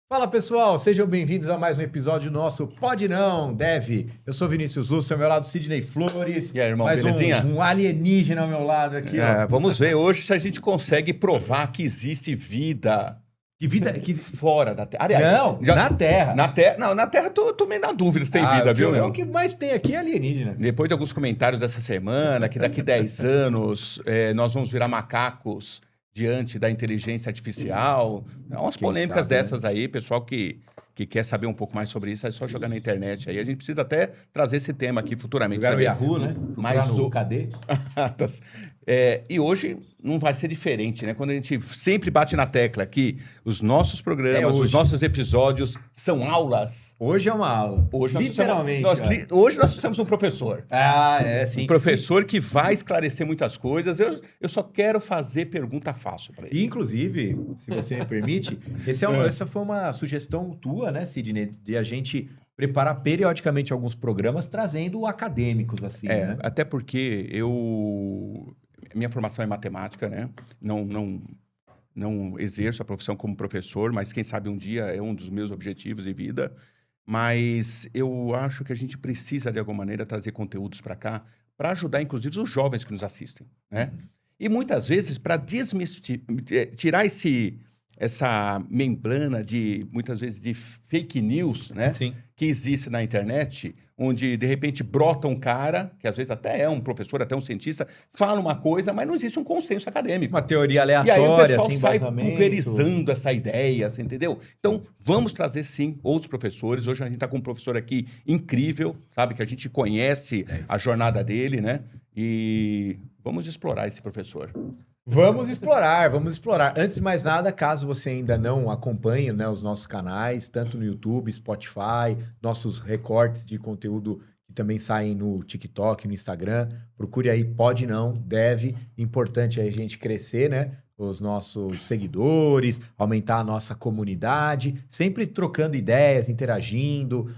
Fala pessoal, sejam bem-vindos a mais um episódio do nosso Pode Não, Dev. Eu sou Vinícius Lúcio, ao meu lado Sidney Flores. E aí, irmão, mais belezinha? Um alienígena ao meu lado aqui, ó. Vamos ver hoje se a gente consegue provar que existe vida. Que vida... Que... Fora da Terra. Aliás, Não, na Terra. Na Terra. Não, na Terra tô meio na dúvida se tem vida, viu? O que mais tem aqui é alienígena. Depois de alguns comentários dessa semana, que daqui 10 anos nós vamos virar macacos diante da inteligência artificial. Umas polêmicas sabe, dessas aí, pessoal que quer saber um pouco mais sobre isso, é só jogar na internet. Aí a gente precisa até trazer esse tema aqui futuramente. Jogar no Yahoo, né? Mas no KD. E hoje não vai ser diferente, né? Quando a gente sempre bate na tecla que os nossos programas, os nossos episódios são aulas. Hoje é uma aula. Hoje literalmente. Hoje nós temos um professor. Sim. Um professor que vai esclarecer muitas coisas. Eu só quero fazer pergunta fácil para ele. E, inclusive, se você me permite, essa foi uma sugestão tua, né, Sidney? De a gente preparar periodicamente alguns programas trazendo acadêmicos, assim, né? Até porque minha formação é matemática, né? Não exerço a profissão como professor, mas quem sabe um dia é um dos meus objetivos de vida. Mas eu acho que a gente precisa, de alguma maneira, trazer conteúdos para cá para ajudar, inclusive, os jovens que nos assistem, né? E muitas vezes, para tirar essa membrana muitas vezes, de fake news, né? Sim. Que existe na internet, onde, de repente, brota um cara, que às vezes até é um professor, até um cientista, fala uma coisa, mas não existe um consenso acadêmico. Uma teoria aleatória, e aí o pessoal sem sai embasamento. pulverizando essa ideia, você entendeu? Então, vamos trazer, sim, outros professores. Hoje a gente está com um professor aqui incrível, sabe? Que a gente conhece a jornada dele, né? E vamos explorar esse professor. Vamos explorar. Antes de mais nada, caso você ainda não acompanhe, né, os nossos canais, tanto no YouTube, Spotify, nossos recortes de conteúdo que também saem no TikTok, no Instagram, procure aí Pode Não, Dev. Importante a gente crescer, né? Os nossos seguidores, aumentar a nossa comunidade, sempre trocando ideias, interagindo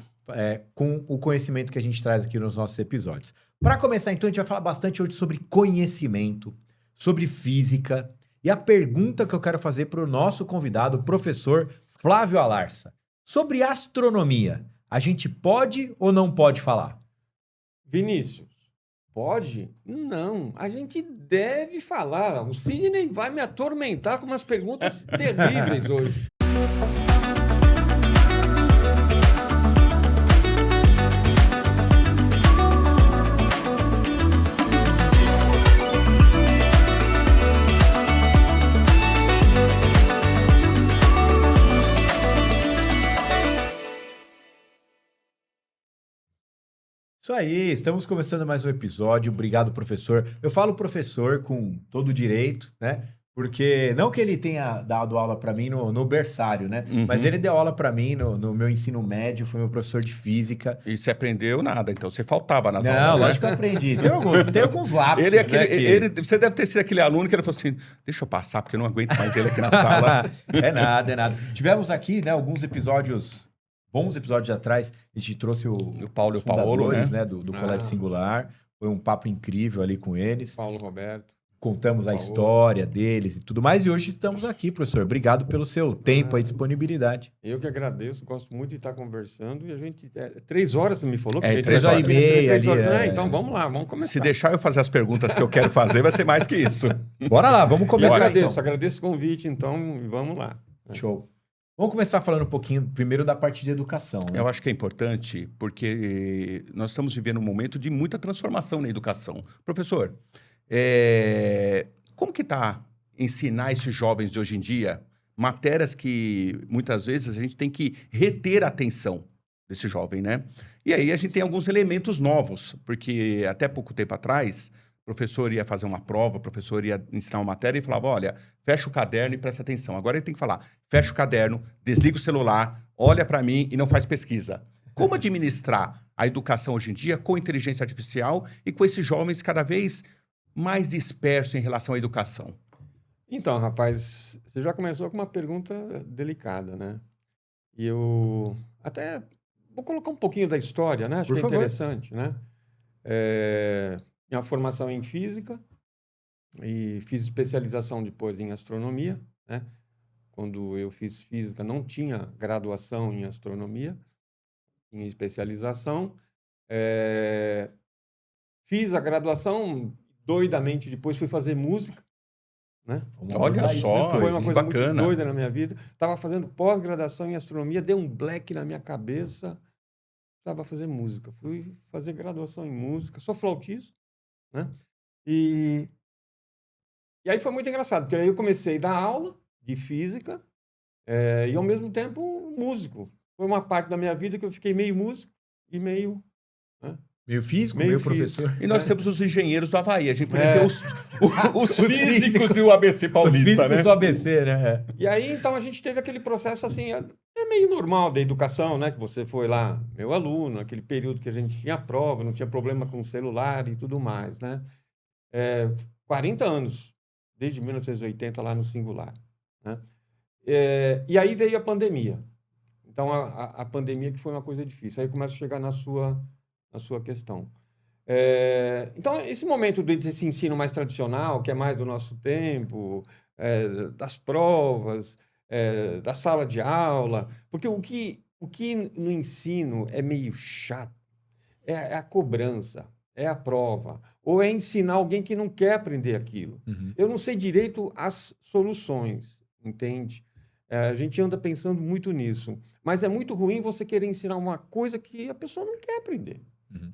com o conhecimento que a gente traz aqui nos nossos episódios. Para começar, então, a gente vai falar bastante hoje sobre conhecimento, sobre física. E a pergunta que eu quero fazer para o nosso convidado, o professor Flávio Alarsa, sobre astronomia. A gente pode ou não pode falar? Vinícius, pode? Não, a gente deve falar. O Sidney vai me atormentar com umas perguntas terríveis hoje. Isso aí, estamos começando mais um episódio. Obrigado, professor. Eu falo professor com todo o direito, né? Porque não que ele tenha dado aula para mim no berçário, né? Mas ele deu aula para mim no meu ensino médio, foi meu professor de física. E você aprendeu nada, então você faltava nas aulas. Não, lógico que eu aprendi. Tem alguns lápis. Você deve ter sido aquele aluno que ele falou assim: deixa eu passar, porque eu não aguento mais ele aqui na sala. É nada. Tivemos aqui, né, alguns bons episódios atrás, a gente trouxe o Paulo e o Paolo, né, do Colégio Singular. Foi um papo incrível ali com eles. Paulo Roberto. Contamos a história deles e tudo mais. E hoje estamos aqui, professor. Obrigado pelo seu tempo e disponibilidade. Eu que agradeço, gosto muito de estar conversando. E a gente... 3 horas, você me falou? 3 horas e meia. Então vamos lá, vamos começar. Se deixar eu fazer as perguntas que eu quero fazer, vai ser mais que isso. Bora lá, vamos começar. Agradeço o convite, então vamos lá. Show. Vamos começar falando um pouquinho, primeiro, da parte de educação. Né? Eu acho que é importante, porque nós estamos vivendo um momento de muita transformação na educação. Professor, como que está ensinar esses jovens de hoje em dia matérias que, muitas vezes, a gente tem que reter a atenção desse jovem, né? E aí a gente tem alguns elementos novos, porque até pouco tempo atrás... O professor ia fazer uma prova, o professor ia ensinar uma matéria e falava, olha, fecha o caderno e presta atenção. Agora ele tem que falar, fecha o caderno, desliga o celular, olha para mim e não faz pesquisa. Como administrar a educação hoje em dia com inteligência artificial e com esses jovens cada vez mais dispersos em relação à educação? Então, rapaz, você já começou com uma pergunta delicada, né? E eu até vou colocar um pouquinho da história, né? Acho que é interessante, né? Minha formação em física e fiz especialização depois em astronomia, né? quando eu fiz física, não tinha graduação em astronomia, tinha especialização. Fiz a graduação doidamente, depois fui fazer música, né? Vamos Olha abordar isso só, depois, Foi uma hein? coisa bacana. muito doida na minha vida. Estava fazendo pós-graduação em astronomia, deu um black na minha cabeça. Estava fazendo música. Fui fazer graduação em música. Sou flautista, né? E aí foi muito engraçado, porque aí eu comecei a dar aula de física e, ao mesmo tempo, músico. Foi uma parte da minha vida que eu fiquei meio músico e meio... né? Meio físico, Meio meio físico. professor. E nós temos os engenheiros do Havaí. A gente podia É. ter os físicos e o ABC Os Paulista, físicos né? do ABC, né? E aí, então, a gente teve aquele processo, assim, meio normal da educação, né? Que você foi lá, meu aluno, aquele período que a gente tinha prova, não tinha problema com o celular e tudo mais, né? 40 anos, desde 1980, lá no Singular, né? E aí veio a pandemia. Então, a pandemia que foi uma coisa difícil. Aí começa a chegar na sua questão. Então, esse momento desse ensino mais tradicional, que é mais do nosso tempo, das provas, da sala de aula, porque o que no ensino é meio chato é a cobrança, é a prova, ou é ensinar alguém que não quer aprender aquilo. Uhum. Eu não sei direito as soluções, entende? A gente anda pensando muito nisso, mas é muito ruim você querer ensinar uma coisa que a pessoa não quer aprender. Uhum.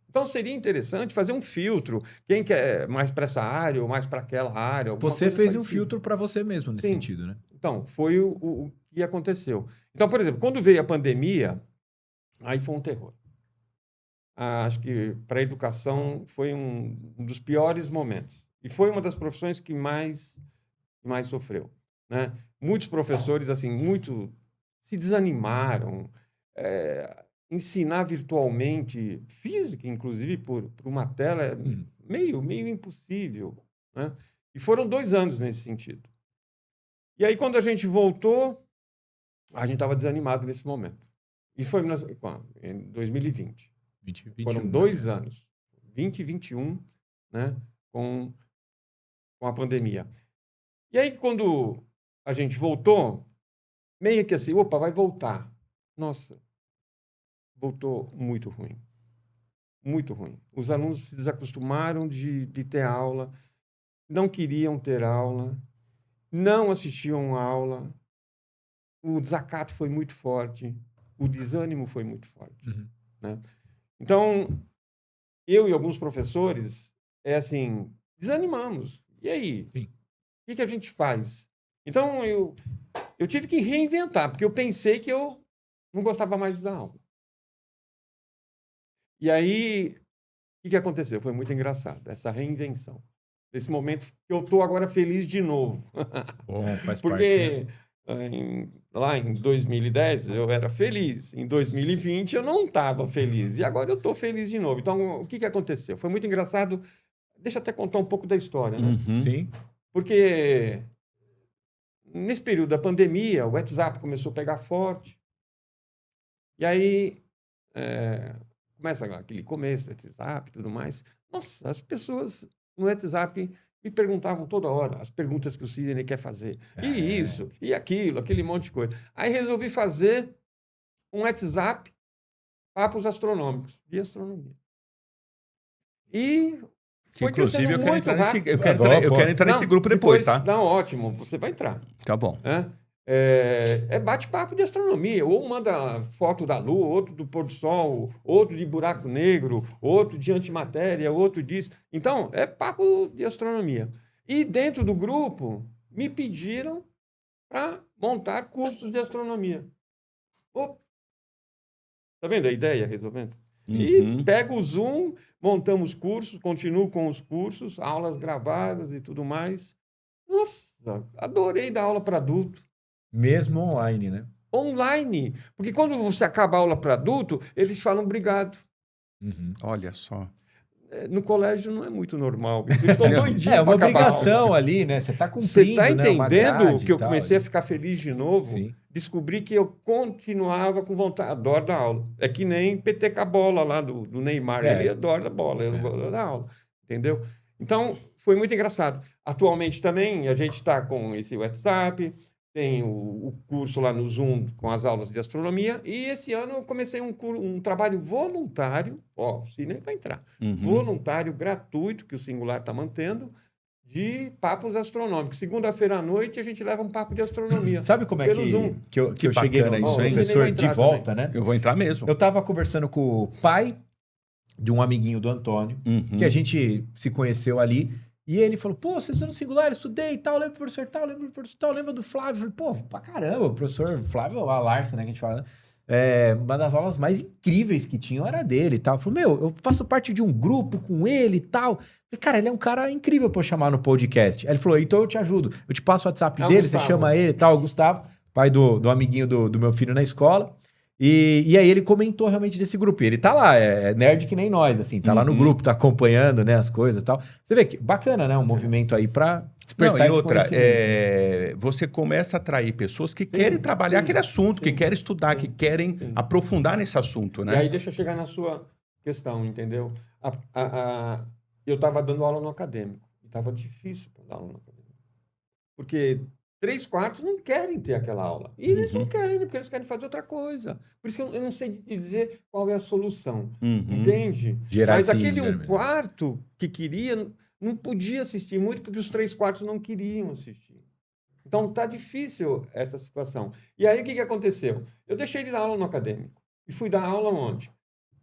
Então, seria interessante fazer um filtro. Quem quer mais para essa área ou mais para aquela área. Você coisa fez um parecida. filtro para você mesmo nesse Sim. sentido, né? Então, foi o que aconteceu. Então, por exemplo, quando veio a pandemia, aí foi um terror. Acho que para a educação foi um dos piores momentos. E foi uma das profissões que mais sofreu, né? Muitos professores, assim, se desanimaram. Ensinar virtualmente, física, inclusive, por uma tela, é meio impossível, né? E foram 2 anos nesse sentido. E aí, quando a gente voltou, a gente estava desanimado nesse momento. E foi em 2020. 2021, Foram 2 anos, 20 e 21, né? Com a pandemia. E aí, quando a gente voltou, meio que assim, opa, vai voltar. Nossa, voltou muito ruim. Muito ruim. Os alunos se desacostumaram de ter aula, não queriam ter aula, não assistiam aula, o desacato foi muito forte, o desânimo foi muito forte. Uhum. Né? Então, eu e alguns professores, desanimamos. E aí? Sim. O que a gente faz? Então, eu tive que reinventar, porque eu pensei que eu não gostava mais de dar aula. E aí, o que aconteceu? Foi muito engraçado, essa reinvenção. Nesse momento que eu estou agora feliz de novo. Bom, faz Porque parte, né? lá em 2010 eu era feliz, em 2020 eu não estava feliz, e agora eu estou feliz de novo. Então, o que aconteceu? Foi muito engraçado. Deixa eu até contar um pouco da história, né? Uhum. Sim. Porque nesse período da pandemia, o WhatsApp começou a pegar forte, e aí começa aquele começo do WhatsApp e tudo mais. Nossa, as pessoas no WhatsApp me perguntavam toda hora as perguntas que o Sidney quer fazer. E isso, e aquilo, aquele monte de coisa. Aí resolvi fazer um WhatsApp papos astronômicos, de astronomia. E Que, foi inclusive, crescendo muito rápido. eu quero entrar nesse grupo depois, tá? Não, ótimo, você vai entrar. Tá bom. É bate-papo de astronomia. Ou manda foto da Lua, outro do pôr do sol, outro de buraco negro, outro de antimatéria, outro disso. Então, é papo de astronomia. E dentro do grupo, me pediram para montar cursos de astronomia. Tá vendo a ideia resolvendo? E pego o Zoom, montamos cursos, continuo com os cursos, aulas gravadas e tudo mais. Nossa, adorei dar aula para adulto. Mesmo online, né? Online. Porque quando você acaba a aula para adulto, eles falam obrigado. Uhum. Olha só. No colégio não é muito normal. Eles estão doidinhos É uma para acabar a aula. obrigação ali, né? Você está Você cumprindo, está né, uma entendendo grade que eu e tal, comecei a ali. ficar feliz de novo? Sim. Descobri que eu continuava com vontade. Adoro dar aula. É que nem PT com a bola lá do Neymar. É. Ele adora a bola, eu adoro dar aula. Entendeu? Então, foi muito engraçado. Atualmente também, a gente está com esse WhatsApp, tem o curso lá no Zoom com as aulas de astronomia, e esse ano eu comecei um trabalho voluntário, ó, o Sidney vai entrar, voluntário, gratuito, que o Singular está mantendo, de papos astronômicos. Segunda-feira à noite a gente leva um papo de astronomia. Sabe como é pelo Zoom. que eu cheguei no isso, hein? professor de volta, né? Eu vou entrar mesmo. Eu tava conversando com o pai de um amiguinho do Antônio, que a gente se conheceu ali, e ele falou, pô, vocês estão no Singular, estudei e tal, lembro do professor tal, lembro do professor tal, lembro do Flávio. Eu falei, pô, pra caramba, o professor Flávio, a Larsa, né, que a gente fala, né? Uma das aulas mais incríveis que tinham era dele e tal. Eu falei, meu, eu faço parte de um grupo com ele e tal. Eu falei, cara, ele é um cara incrível pra eu chamar no podcast. Aí ele falou, então eu te ajudo. Eu te passo o WhatsApp dele, Gustavo. você chama ele e tal, o Gustavo, pai do amiguinho do meu filho na escola. E aí ele comentou realmente desse grupo. E ele tá lá, é nerd que nem nós, assim, tá lá no grupo, tá acompanhando, né, as coisas e tal. Você vê que bacana, né, um movimento aí pra despertar Não, e esse outra, conhecimento. você começa a atrair pessoas que querem trabalhar aquele assunto, que querem estudar, que querem aprofundar nesse assunto, né? E aí deixa eu chegar na sua questão, entendeu? Eu estava dando aula no acadêmico. E estava difícil para dar aula no acadêmico. Porque 3/4 não querem ter aquela aula. E eles não querem, porque eles querem fazer outra coisa. Por isso que eu não sei te dizer qual é a solução. Entende? Gerar Mas esse aquele vermelho. 1/4 que queria, não podia assistir muito, porque os 3/4 não queriam assistir. Então tá difícil essa situação. E aí o que aconteceu? Eu deixei de dar aula no acadêmico. E fui dar aula onde?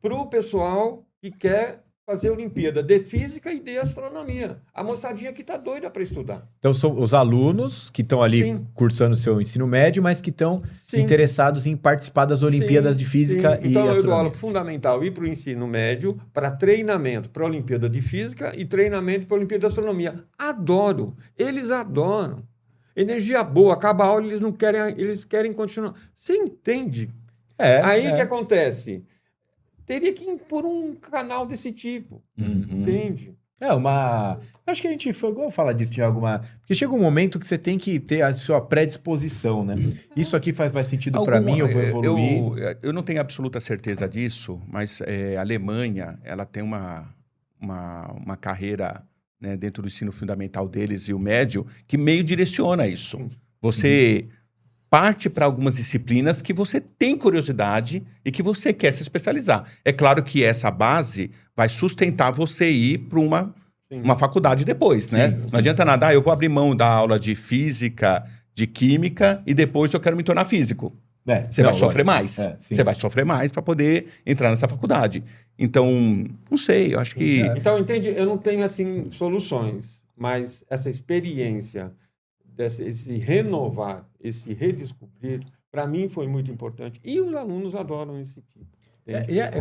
Para o pessoal que quer fazer Olimpíada de Física e de Astronomia. A moçadinha que tá doida para estudar. Então são os alunos que estão ali Sim. cursando seu ensino médio, mas que estão Sim. interessados em participar das Olimpíadas Sim, de Física sim. e Então, eu dou Astronomia. aula pro fundamental e para o ensino médio, para treinamento para a Olimpíada de Física e treinamento para a Olimpíada de Astronomia. Adoro. Eles adoram. Energia boa, acaba a aula, eles querem continuar. Você entende? Aí o que acontece? Teria que impor um canal desse tipo. Entende? Acho que a gente foi igual falar disso de alguma. Porque chega um momento que você tem que ter a sua predisposição, né? Isso aqui faz mais sentido para mim, eu vou evoluir. Eu não tenho absoluta certeza disso, mas a Alemanha, ela tem uma carreira, né, dentro do ensino fundamental deles e o médio que meio direciona isso. Você parte para algumas disciplinas que você tem curiosidade e que você quer se especializar. É claro que essa base vai sustentar você ir para uma faculdade depois, né? Sim. Não adianta nada, eu vou abrir mão da aula de física, de química e depois eu quero me tornar físico. Você vai sofrer mais. Você vai sofrer mais para poder entrar nessa faculdade. Então, não sei, eu acho que... Então, entende? Eu não tenho, assim, soluções, mas essa experiência, esse renovar, esse redescobrir, para mim foi muito importante. E os alunos adoram esse tipo.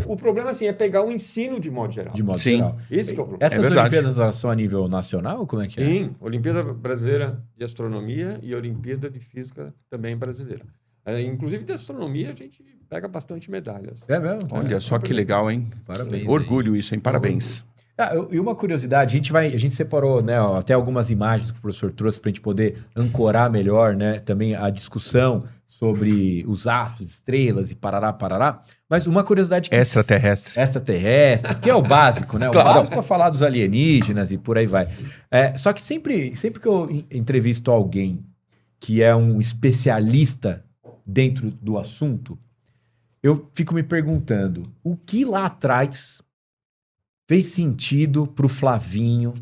O problema, assim, é pegar o ensino de modo geral. De modo Sim. geral. Esse que é o problema. Essas Olimpíadas elas são a nível nacional? Como é que é? Sim, Olimpíada Brasileira de Astronomia e Olimpíada de Física também brasileira. Inclusive de Astronomia a gente pega bastante medalhas. É mesmo? Olha só que legal, hein? Parabéns. Orgulho isso, hein? Parabéns. E uma curiosidade, a gente separou, né, até algumas imagens que o professor trouxe para a gente poder ancorar melhor, né, também a discussão sobre os astros, estrelas e parará. Mas uma curiosidade que... Extraterrestres, que é o básico, né? Claro. O básico é falar dos alienígenas e por aí vai. Só que sempre que eu entrevisto alguém que é um especialista dentro do assunto, eu fico me perguntando, o que lá atrás fez sentido pro Flavinho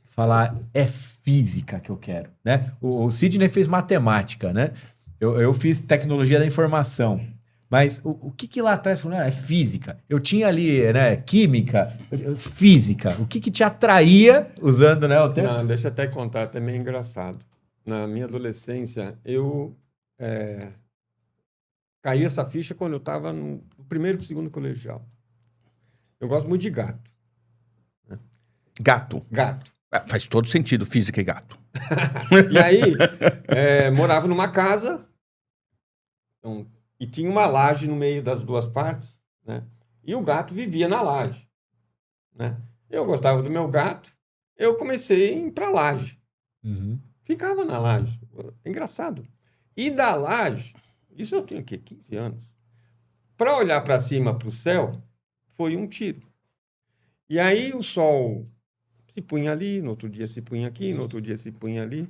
falar é física que eu quero, né? O Sidney fez matemática, né? Eu fiz tecnologia da informação. Mas o que lá atrás falou, é física. Eu tinha ali, né, química, física. O que te atraía, usando, né, o termo? Não, deixa eu até contar, até meio engraçado. Na minha adolescência, eu caí essa ficha quando eu estava no primeiro e segundo colegial. Eu gosto muito de gato. Gato. Faz todo sentido, física e gato. E aí, morava numa casa, então, e tinha uma laje no meio das duas partes, né? E o gato vivia na laje, né? Eu gostava do meu gato, eu comecei a ir para a laje. Ficava na laje. Engraçado. E da laje, isso eu tinha, 15 anos. Para olhar para cima, para o céu, foi um tiro. E aí o sol se punha ali, no outro dia se punha aqui, no outro dia se punha ali.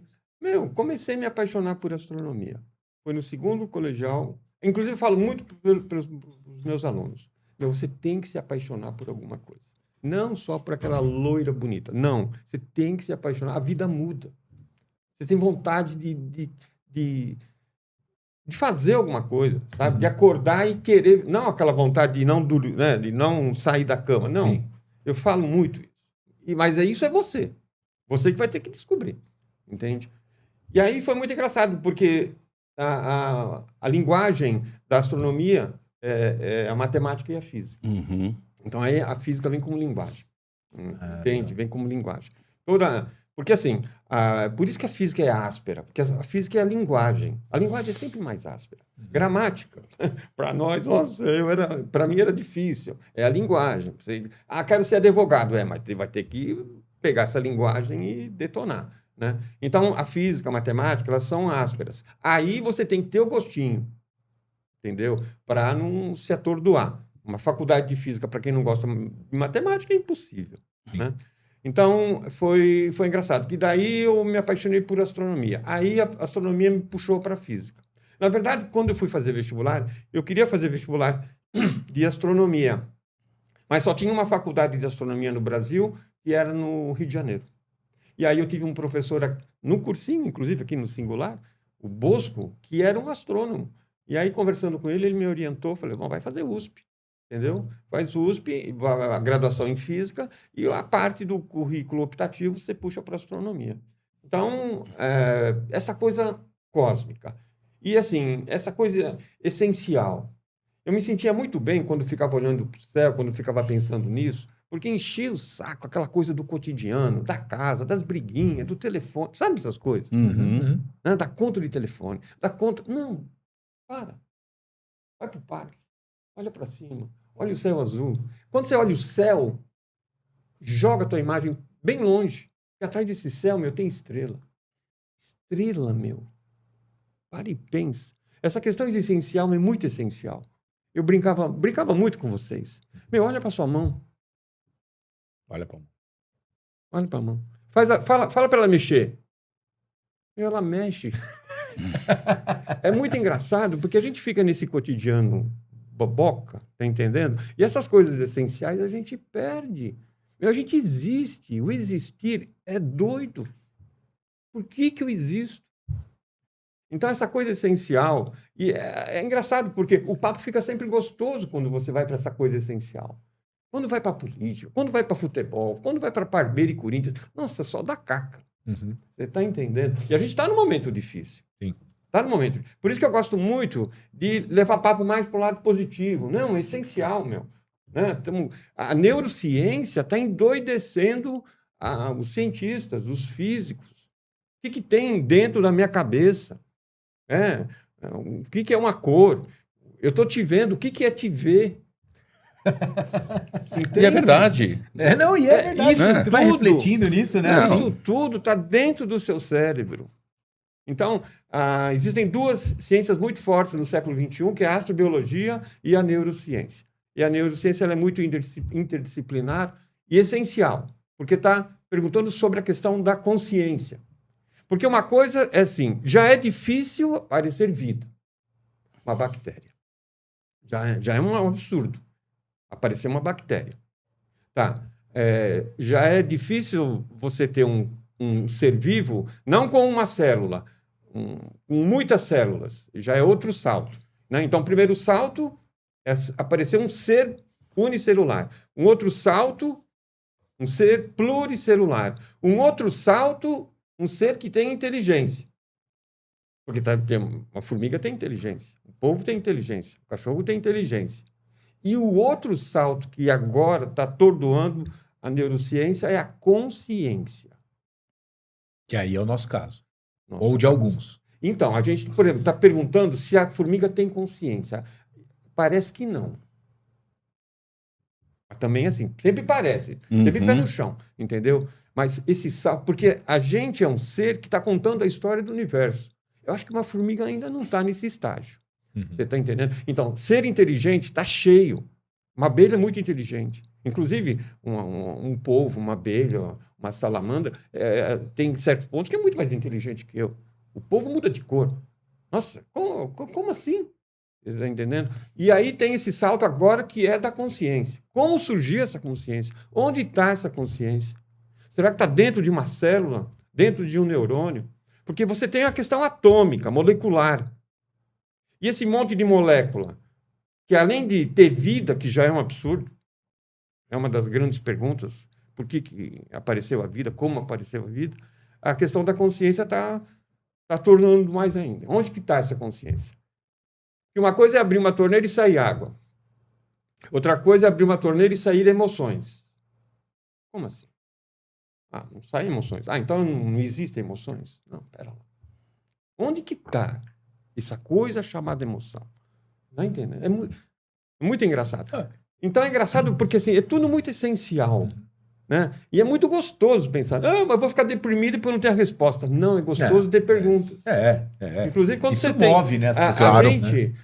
Comecei a me apaixonar por astronomia. Foi no segundo colegial. Inclusive, eu falo muito para os meus alunos. Você tem que se apaixonar por alguma coisa. Não só por aquela loira bonita. Não, você tem que se apaixonar. A vida muda. Você tem vontade de fazer alguma coisa, sabe? De acordar e querer. Não aquela vontade de não dormir, né? De não sair da cama. Não. Sim. Eu falo muito isso. Mas isso é você. Você que vai ter que descobrir. Entende? E aí foi muito engraçado, porque a linguagem da astronomia é a matemática e a física. Uhum. Então, aí a física vem como linguagem. Entende? Legal. Vem como linguagem. Porque, assim, por isso que a física é áspera, porque a física é a linguagem. A linguagem é sempre mais áspera. Gramática. Para nós, nossa, para mim era difícil. É a linguagem. Quero ser advogado. Mas vai ter que pegar essa linguagem e detonar. Né? Então, a física, a matemática, elas são ásperas. Aí você tem que ter o gostinho, entendeu? Para não se atordoar. Uma faculdade de física, para quem não gosta de matemática, é impossível. Né? Então, foi engraçado. Que daí eu me apaixonei por astronomia. Aí a astronomia me puxou para a física. Na verdade, quando eu fui fazer vestibular, eu queria fazer vestibular de astronomia. Mas só tinha uma faculdade de astronomia no Brasil, que era no Rio de Janeiro. E aí eu tive um professor no cursinho, inclusive aqui no Singular, o Bosco, que era um astrônomo. E aí, conversando com ele, ele me orientou, falei, bom, vai fazer USP, entendeu? Faz USP, a graduação em física, e a parte do currículo optativo você puxa para astronomia. Então, essa coisa cósmica. E, assim, essa coisa essencial. Eu me sentia muito bem quando ficava olhando para o céu, quando ficava pensando nisso, porque enchia o saco, aquela coisa do cotidiano, da casa, das briguinhas, do telefone, sabe essas coisas? Uhum. Né? Da conta de telefone, da conta... Não, para. Vai para o parque, olha para cima, olha o céu azul. Quando você olha o céu, joga a tua imagem bem longe, e atrás desse céu, tem estrela. Estrela, Para e pensa. Essa questão existencial é muito essencial. Eu brincava muito com vocês. Olha para sua mão. Olha pra mão. Olha para a mão. Fala para ela mexer. Ela mexe. É muito engraçado, porque a gente fica nesse cotidiano boboca, tá entendendo? E essas coisas essenciais a gente perde. A gente existe. O existir é doido. Por que eu existo? Então, essa coisa essencial... E é engraçado, porque o papo fica sempre gostoso quando você vai para essa coisa essencial. Quando vai para política, quando vai para futebol, quando vai para Parmeira e Corinthians, nossa, só dá caca. Uhum. Você está entendendo? E a gente está num momento difícil. Sim. Está num momento. Por isso que eu gosto muito de levar papo mais para o lado positivo. Não, é essencial, Né? A neurociência está endoidecendo os cientistas, os físicos. O que tem dentro da minha cabeça? O que é uma cor? Eu estou te vendo. O que é te ver? E é verdade. É verdade. Isso Você vai tudo- refletindo nisso, né? Não. Isso tudo está dentro do seu cérebro. Então, existem duas ciências muito fortes no século XXI, que é a astrobiologia e a neurociência. E a neurociência ela é muito interdisciplinar e essencial, porque está perguntando sobre a questão da consciência. Porque uma coisa é assim, já é difícil aparecer vida, uma bactéria. Já é um absurdo aparecer uma bactéria. Tá? Já é difícil você ter um ser vivo, não com uma célula, com muitas células. Já é outro salto. Né? Então, o primeiro salto é aparecer um ser unicelular. Um outro salto, um ser pluricelular. Um outro salto, um ser que tem inteligência. Porque uma formiga tem inteligência, o polvo tem inteligência, o cachorro tem inteligência. E o outro salto que agora está atordoando a neurociência é a consciência. Que aí é o nosso caso. Nossa. Ou de alguns. Então, a gente, por exemplo, está perguntando se a formiga tem consciência. Parece que não. Também assim, sempre parece, sempre pé no chão, entendeu? Mas esse salto, porque a gente é um ser que está contando a história do universo. Eu acho que uma formiga ainda não está nesse estágio. Você está entendendo? Então, ser inteligente está cheio. Uma abelha é muito inteligente. Inclusive, um polvo, uma abelha, uma salamandra, tem certos pontos que é muito mais inteligente que eu. O polvo muda de cor. Nossa, como assim? Você está entendendo? E aí tem esse salto agora que é da consciência. Como surgiu essa consciência? Onde está essa consciência? Será que está dentro de uma célula? Dentro de um neurônio? Porque você tem a questão atômica, molecular. E esse monte de molécula, que além de ter vida, que já é um absurdo, é uma das grandes perguntas, por que apareceu a vida, como apareceu a vida, a questão da consciência está tornando mais ainda. Onde que está essa consciência? Porque uma coisa é abrir uma torneira e sair água. Outra coisa é abrir uma torneira e sair emoções. Como assim? Não saem emoções. Então não existem emoções? Não, pera lá. Onde que está essa coisa chamada emoção? Não entende? É muito engraçado. Então é engraçado porque assim, é tudo muito essencial. Né? E é muito gostoso pensar, mas eu vou ficar deprimido por não ter a resposta. Não, é gostoso ter perguntas. Inclusive, quando isso você tem... move, né, as a pessoas, gente,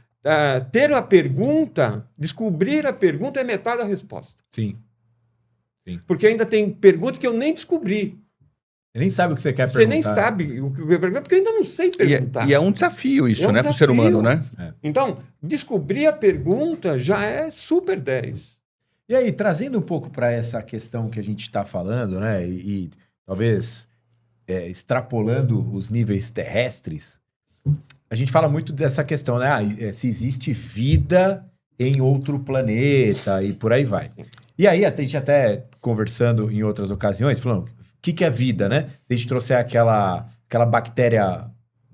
ter a pergunta, descobrir a pergunta é metade da resposta. Sim. Porque ainda tem pergunta que eu nem descobri. Você nem sabe o que você quer perguntar. Você nem sabe o que eu quero perguntar, porque eu ainda não sei perguntar. E é um desafio isso, né, para o ser humano, né? Então, descobrir a pergunta já é super 10. E aí, trazendo um pouco para essa questão que a gente está falando, né? E talvez extrapolando os níveis terrestres, a gente fala muito dessa questão, né? Se existe vida em outro planeta e por aí vai. Sim. E aí, a gente até conversando em outras ocasiões, falando, o que é vida, né? Se a gente trouxer aquela bactéria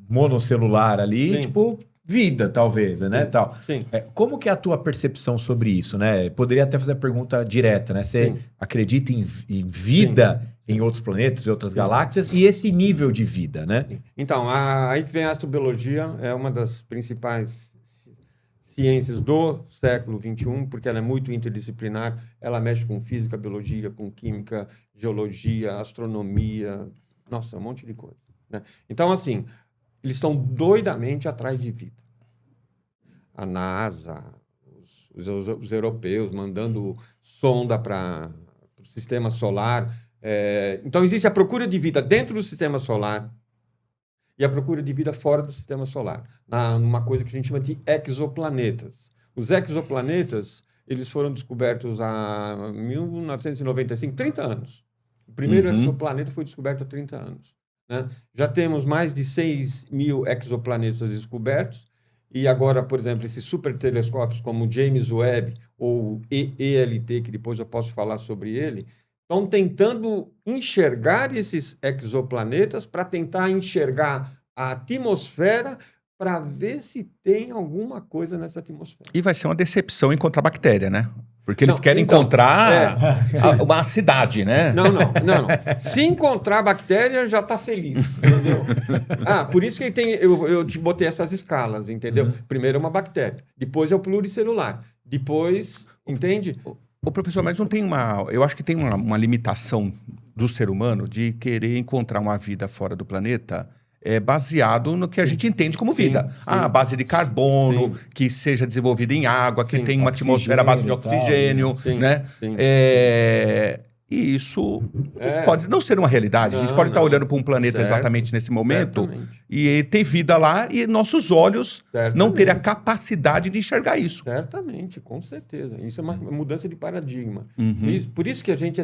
monocelular ali, Sim. tipo, vida, talvez, né? Sim. Tal. Sim. Como que é a tua percepção sobre isso, né? Poderia até fazer a pergunta direta, né? Você acredita em vida em outros planetas, em outras galáxias, e esse nível de vida, né? Sim. Então, aí que vem a astrobiologia, é uma das principais ciências do século XXI, porque ela é muito interdisciplinar, ela mexe com física, biologia, com química, geologia, astronomia, nossa, um monte de coisa. Né? Então, assim, eles estão doidamente atrás de vida. A NASA, os europeus mandando sonda para o sistema solar. Então, existe a procura de vida dentro do sistema solar e a procura de vida fora do sistema solar, numa coisa que a gente chama de exoplanetas. Os exoplanetas, eles foram descobertos há 1995, 30 anos. O primeiro exoplaneta foi descoberto há 30 anos. Né? Já temos mais de 6 mil exoplanetas descobertos, e agora, por exemplo, esses supertelescópios como o James Webb ou ELT, que depois eu posso falar sobre ele, estão tentando enxergar esses exoplanetas para tentar enxergar a atmosfera para ver se tem alguma coisa nessa atmosfera. E vai ser uma decepção encontrar bactéria, né? Porque eles querem encontrar uma cidade, né? Não. Se encontrar bactéria, já está feliz, entendeu? Por isso que eu te botei essas escalas, entendeu? Primeiro é uma bactéria, depois é o pluricelular, depois, entende? Ô, professor, mas não tem eu acho que tem uma limitação do ser humano de querer encontrar uma vida fora do planeta baseado no que a gente entende como vida. A base de carbono, que seja desenvolvida em água, que tem uma atmosfera à base de oxigênio, né? E isso pode não ser uma realidade. A gente pode estar olhando para um planeta exatamente nesse momento e ter vida lá e nossos olhos não terem a capacidade de enxergar isso. Certamente, com certeza. Isso é uma mudança de paradigma. Por isso que a gente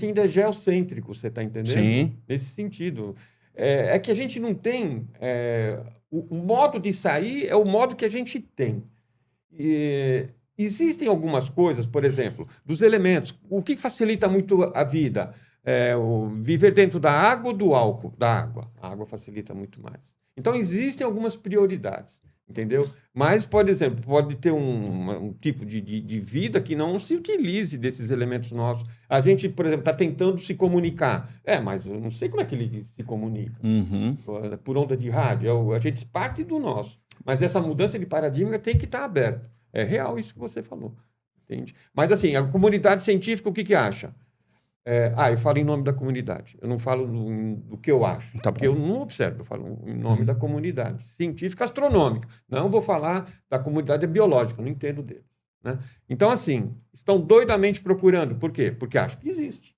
ainda é geocêntrico, você está entendendo? Sim. Nesse sentido. É que a gente não tem... o modo de sair é o modo que a gente tem. Existem algumas coisas, por exemplo, dos elementos. O que facilita muito a vida? Viver dentro da água ou do álcool? Da água. A água facilita muito mais. Então, existem algumas prioridades, entendeu? Mas, por exemplo, pode ter um tipo de vida que não se utilize desses elementos nossos. A gente, por exemplo, está tentando se comunicar. Mas eu não sei como é que ele se comunica. Por onda de rádio. A gente parte do nosso. Mas essa mudança de paradigma tem que estar aberta. É real isso que você falou. Entende? Mas, assim, a comunidade científica, o que acha? Eu falo em nome da comunidade. Eu não falo do que eu acho. Porque eu não observo. Eu falo em nome da comunidade científica astronômica. Não vou falar da comunidade biológica. Eu não entendo dele. né? Então, assim, estão doidamente procurando. Por quê? Porque acham que existe.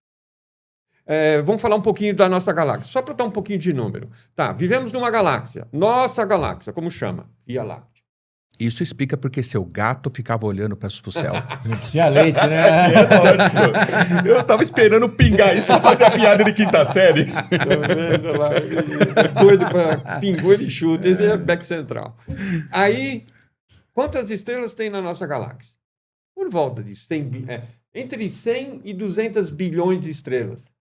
Vamos falar um pouquinho da nossa galáxia, só para dar um pouquinho de número. Tá, vivemos numa galáxia. Nossa galáxia, como chama? Via Láctea. Isso explica porque seu gato ficava olhando para o céu. Tinha leite, né? Eu tava esperando pingar isso pra fazer a piada de quinta série. Tá vendo lá? Doido para pingou e chuta. Esse é Beck Central. Aí, quantas estrelas tem na nossa galáxia? Por volta de 100, entre 100 e 200 bilhões de estrelas.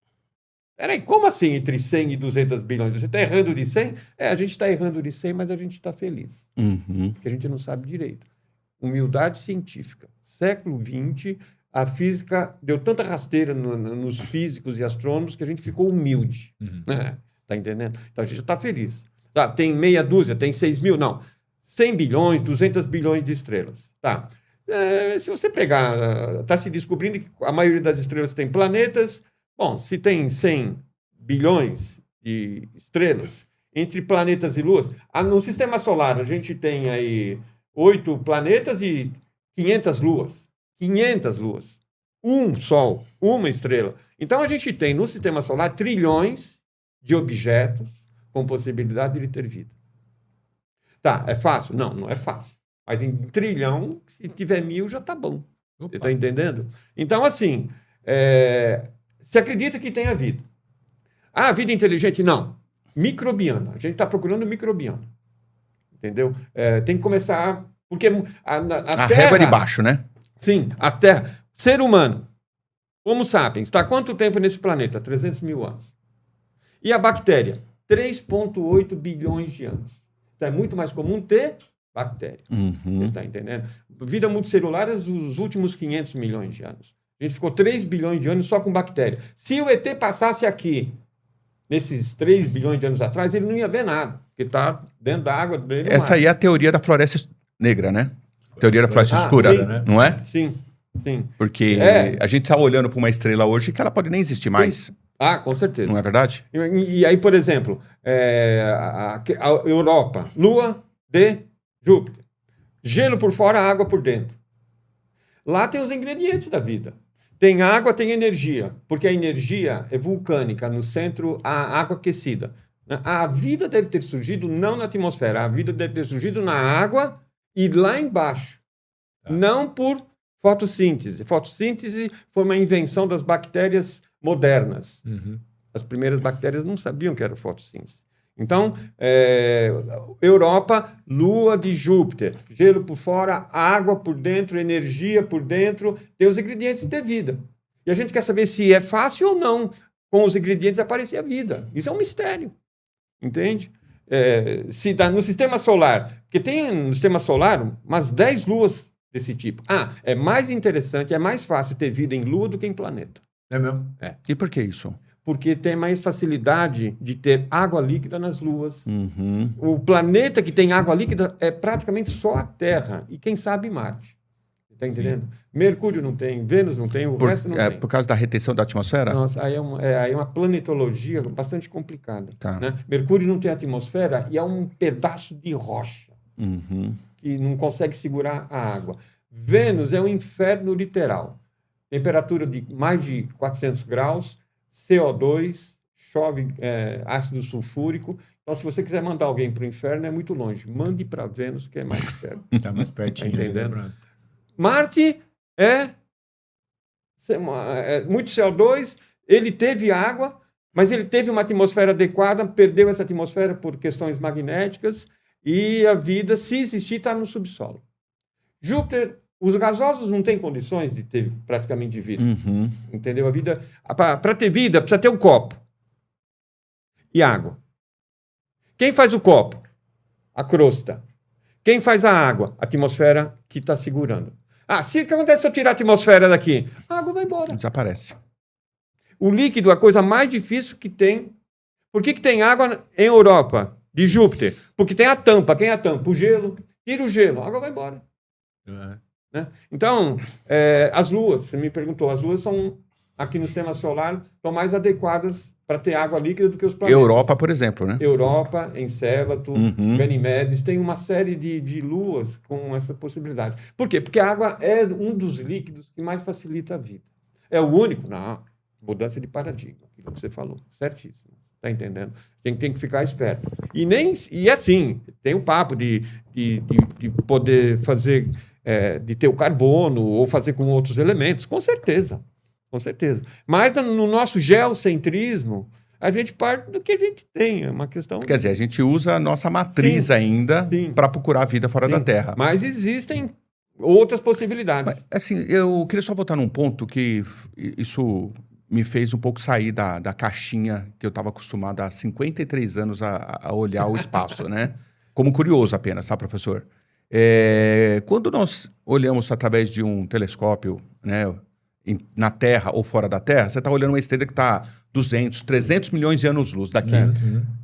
Peraí, como assim entre 100 e 200 bilhões? Você está errando de 100? A gente está errando de 100, mas a gente está feliz. Porque a gente não sabe direito. Humildade científica. Século XX, a física deu tanta rasteira nos físicos e astrônomos que a gente ficou humilde. Tá entendendo? Então a gente está feliz. Tá, tem meia dúzia, tem 6 mil? Não. 100 bilhões, 200 bilhões de estrelas. Tá. Se você pegar, está se descobrindo que a maioria das estrelas tem planetas. Bom, se tem 100 bilhões de estrelas, entre planetas e luas, no Sistema Solar a gente tem aí 8 planetas e 500 luas. 500 luas. Um Sol, uma estrela. Então a gente tem no Sistema Solar trilhões de objetos com possibilidade de ter vida. Tá, é fácil? Não, não é fácil. Mas em trilhão, se tiver 1000, já está bom. Opa. Você está entendendo? Então, assim, se acredita que tem a vida. Vida inteligente? Não. Microbiana. A gente está procurando microbiana. Entendeu? Tem que começar... Porque a Terra... régua de baixo, né? Sim, a Terra. Ser humano, Homo sapiens, está há quanto tempo nesse planeta? 300 mil anos. E a bactéria? 3,8 bilhões de anos. Então, é muito mais comum ter bactéria. Você está entendendo? Vida multicelular é dos últimos 500 milhões de anos. A gente ficou 3 bilhões de anos só com bactéria. Se o ET passasse aqui, nesses 3 bilhões de anos atrás, ele não ia ver nada, porque está dentro da água dele. Essa aí é a teoria da floresta negra, né? Teoria da floresta escura, sim, né? Não é? Sim, sim. Porque a gente está olhando para uma estrela hoje que ela pode nem existir mais. Com certeza. Não é verdade? E aí, por exemplo, a Europa, Lua de Júpiter. Gelo por fora, água por dentro. Lá tem os ingredientes da vida. Tem água, tem energia, porque a energia é vulcânica, no centro a água aquecida. A vida deve ter surgido não na atmosfera, a vida deve ter surgido na água e lá embaixo. Não por fotossíntese. Fotossíntese foi uma invenção das bactérias modernas. As primeiras bactérias não sabiam que era fotossíntese. Então, Europa, Lua de Júpiter, gelo por fora, água por dentro, energia por dentro, tem os ingredientes de vida. E a gente quer saber se é fácil ou não, com os ingredientes, aparecer a vida. Isso é um mistério, entende? Se tá no Sistema Solar, porque tem no Sistema Solar umas 10 luas desse tipo. É mais interessante, é mais fácil ter vida em Lua do que em planeta. É mesmo? E por que isso? Porque tem mais facilidade de ter água líquida nas luas. O planeta que tem água líquida é praticamente só a Terra. E quem sabe Marte. Está entendendo? Mercúrio não tem, Vênus não tem, o resto não tem. Por causa da retenção da atmosfera? Nossa, aí é uma planetologia bastante complicada. Tá. Né? Mercúrio não tem atmosfera e é um pedaço de rocha que não consegue segurar a água. Vênus é um inferno literal. Temperatura de mais de 400 graus, CO2, chove ácido sulfúrico. Então, se você quiser mandar alguém para o inferno, é muito longe. Mande para Vênus, que é mais perto. Está mais pertinho. Tá entendendo? Marte é muito CO2, ele teve água, mas ele teve uma atmosfera adequada, perdeu essa atmosfera por questões magnéticas, e a vida, se existir, está no subsolo. Júpiter, os gasosos não têm condições de ter praticamente vida. Entendeu? A vida, para ter vida, precisa ter um copo e água. Quem faz o copo? A crosta. Quem faz a água? A atmosfera que está segurando. O que acontece se eu tirar a atmosfera daqui? A água vai embora. Desaparece. O líquido é a coisa mais difícil que tem. Por que tem água em Europa, de Júpiter? Porque tem a tampa. Quem é a tampa? O gelo. Tira o gelo, a água vai embora. Né? Então, as luas, você me perguntou, as luas são, aqui no Sistema Solar, estão mais adequadas para ter água líquida do que os planetas. Europa, por exemplo, né? Europa, Encélado, Uhum. Ganimedes, tem uma série de luas com essa possibilidade. Por quê? Porque a água é um dos líquidos que mais facilita a vida. É o único? Não. Mudança de paradigma, aquilo que você falou. Certíssimo. Está entendendo? Tem que ficar esperto. E assim, tem o papo de poder fazer, de ter o carbono ou fazer com outros elementos, com certeza. Com certeza. Mas no nosso geocentrismo, a gente parte do que a gente tem. É uma questão. Quer dizer, a gente usa a nossa matriz ainda para procurar a vida fora da Terra. Mas existem outras possibilidades. Mas, assim, eu queria só voltar num ponto que isso me fez um pouco sair da caixinha que eu estava acostumado há 53 anos a olhar o espaço, né? Como curioso apenas, tá, professor? Quando nós olhamos através de um telescópio, né, na Terra ou fora da Terra, você está olhando uma estrela que está 200, 300 milhões de anos-luz daqui.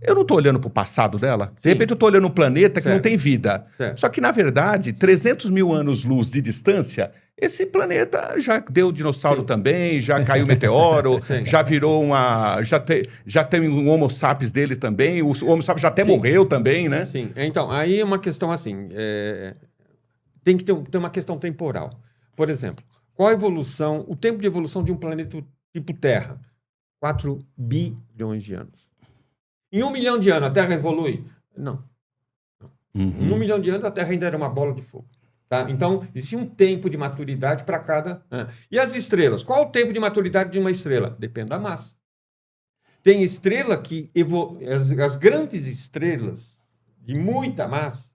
Eu não estou olhando para o passado dela. De repente eu estou olhando um planeta que não tem vida. Só que, na verdade, 300 mil anos-luz de distância, esse planeta já deu dinossauro também, já caiu meteoro, já virou já tem um Homo sapiens dele também, o Homo sapiens já até morreu também, né? Sim. Então, aí é uma questão assim, tem que ter uma questão temporal. Por exemplo, qual a evolução, o tempo de evolução de um planeta tipo Terra? 4 bilhões de anos. Em 1 milhão de anos, a Terra evolui? Não. Em 1 milhão de anos, a Terra ainda era uma bola de fogo. Tá? Então, existe um tempo de maturidade para cada... E as estrelas? Qual o tempo de maturidade de uma estrela? Depende da massa. Tem estrela que... As grandes estrelas de muita massa,